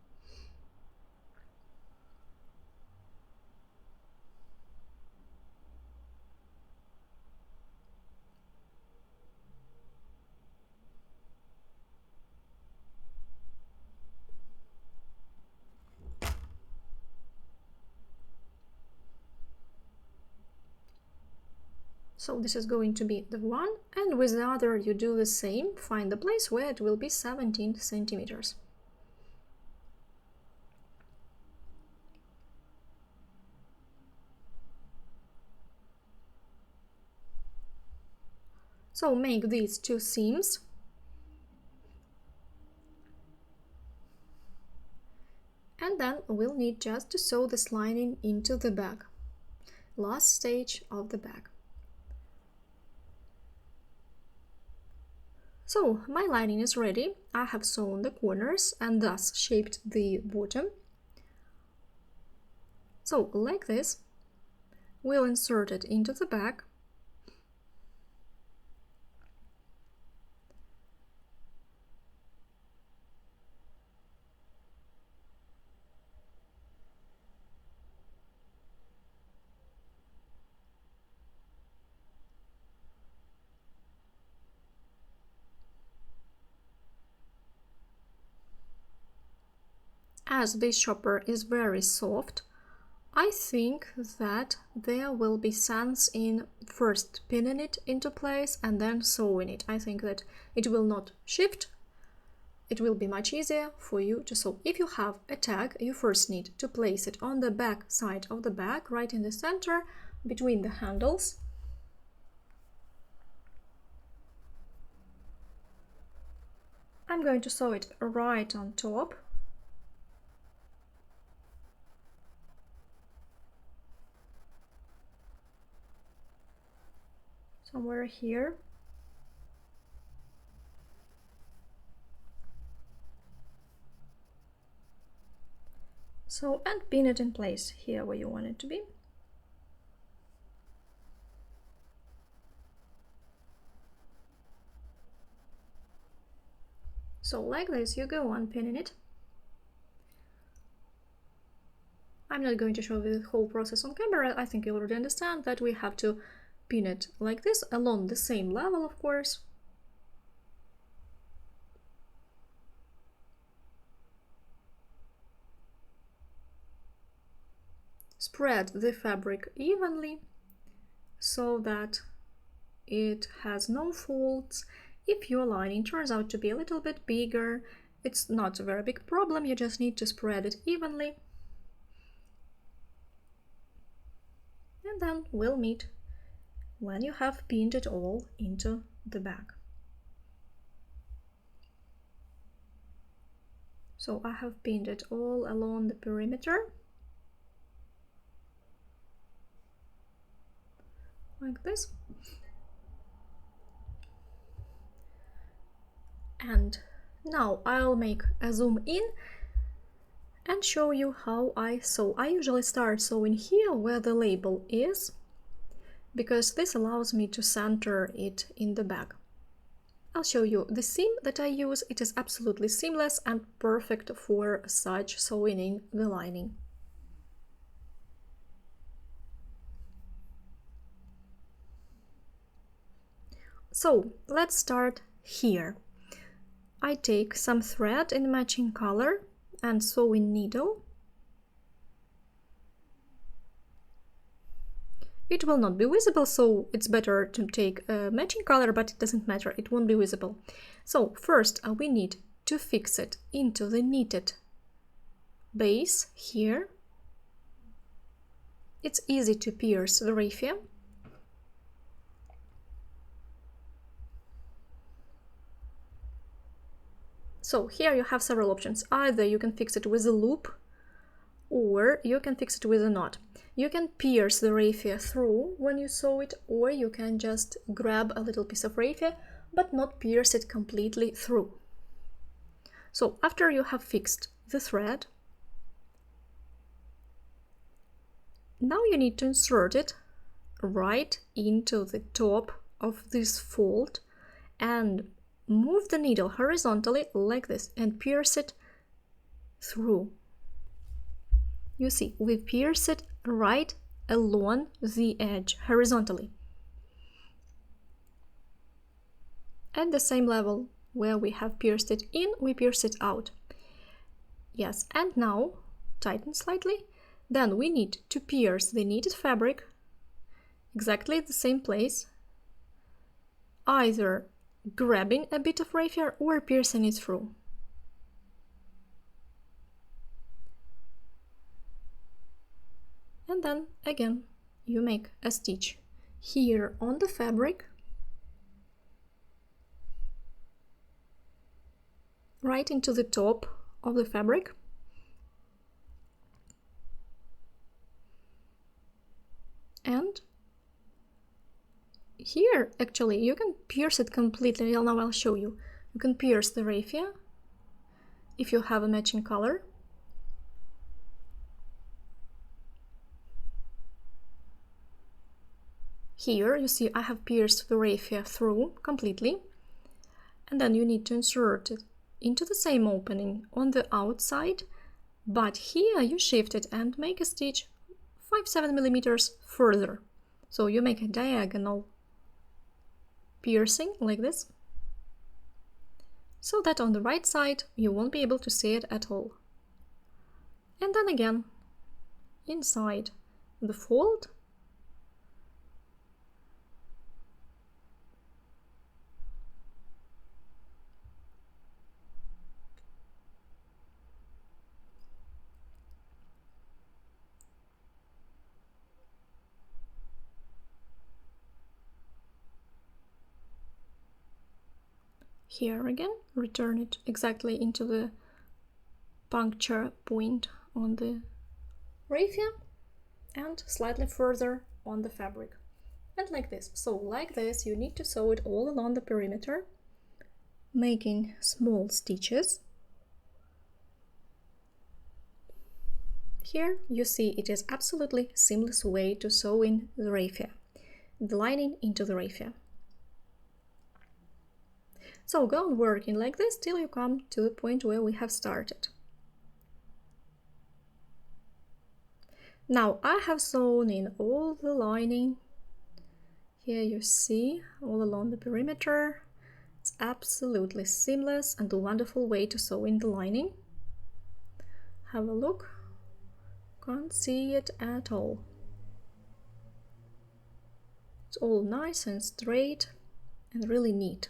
So this is going to be the one, and with the other you do the same, find the place where it will be 17 centimeters. So make these two seams. And then we'll need just to sew this lining into the bag. Last stage of the bag. So my lining is ready. I have sewn the corners and thus shaped the bottom. So like this, we'll insert it into the bag. As this shopper is very soft, I think that there will be sense in first pinning it into place and then sewing it. I think that it will not shift. It will be much easier for you to sew. If you have a tag, you first need to place it on the back side of the bag, right in the center, between the handles. I'm going to sew it right on top. Somewhere here. So, and pin it in place here where you want it to be. So like this, you go on pinning it. I'm not going to show the whole process on camera. I think you already understand that we have to pin it like this, along the same level, of course. Spread the fabric evenly so that it has no folds. If your lining turns out to be a little bit bigger, it's not a very big problem, you just need to spread it evenly. And then we'll meet when you have pinned it all into the bag. So I have pinned it all along the perimeter, like this. And now I'll make a zoom in and show you how I sew. I usually start sewing here where the label is, because this allows me to center it in the bag. I'll show you the seam that I use. It is absolutely seamless and perfect for such sewing in the lining. So let's start here. I take some thread in matching color and sewing needle. It will not be visible, so it's better to take a matching color, but it doesn't matter, it won't be visible. So first we need to fix it into the knitted base here. It's easy to pierce the raffia. So here you have several options. Either you can fix it with a loop, or you can fix it with a knot. You can pierce the raffia through when you sew it, or you can just grab a little piece of raffia but not pierce it completely through. So after you have fixed the thread, now you need to insert it right into the top of this fold and move the needle horizontally like this and pierce it through. You see, we pierce it right along the edge horizontally. At the same level where we have pierced it in, we pierce it out. Yes, and now tighten slightly. Then we need to pierce the knitted fabric exactly at the same place, either grabbing a bit of raffia or piercing it through. And then again you make a stitch here on the fabric right into the top of the fabric. And here, actually, you can pierce it completely. Now I'll show you. You can pierce the raffia if you have a matching color. Here, you see I have pierced the raffia through completely. And then you need to insert it into the same opening on the outside. But here you shift it and make a stitch 5-7 millimeters further. So you make a diagonal piercing like this, so that on the right side you won't be able to see it at all. And then again, inside the fold, here again, return it exactly into the puncture point on the raffia and slightly further on the fabric. And like this. So like this, you need to sew it all along the perimeter, making small stitches. Here you see it is absolutely seamless way to sew in the raffia, the lining into the raffia. So go on working like this till you come to the point where we have started. Now I have sewn in all the lining. Here you see all along the perimeter. It's absolutely seamless and a wonderful way to sew in the lining. Have a look. Can't see it at all. It's all nice and straight and really neat.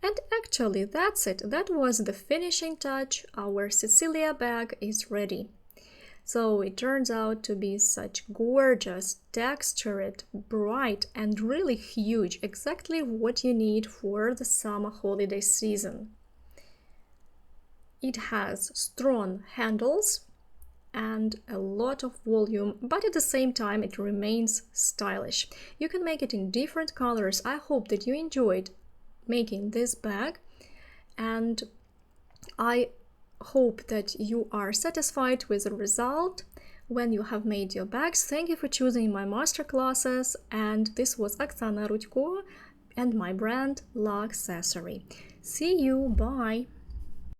And actually that's it. That was the finishing touch. Our Sicilia bag is ready. So it turns out to be such gorgeous, textured, bright and really huge, exactly what you need for the summer holiday season. It has strong handles and a lot of volume, but at the same time it remains stylish. You can make it in different colors. I hope that you enjoyed making this bag, and I hope that you are satisfied with the result when you have made your bags. Thank you for choosing my master classes, and this was Oksana Rudko and my brand La Accessory. See you, bye!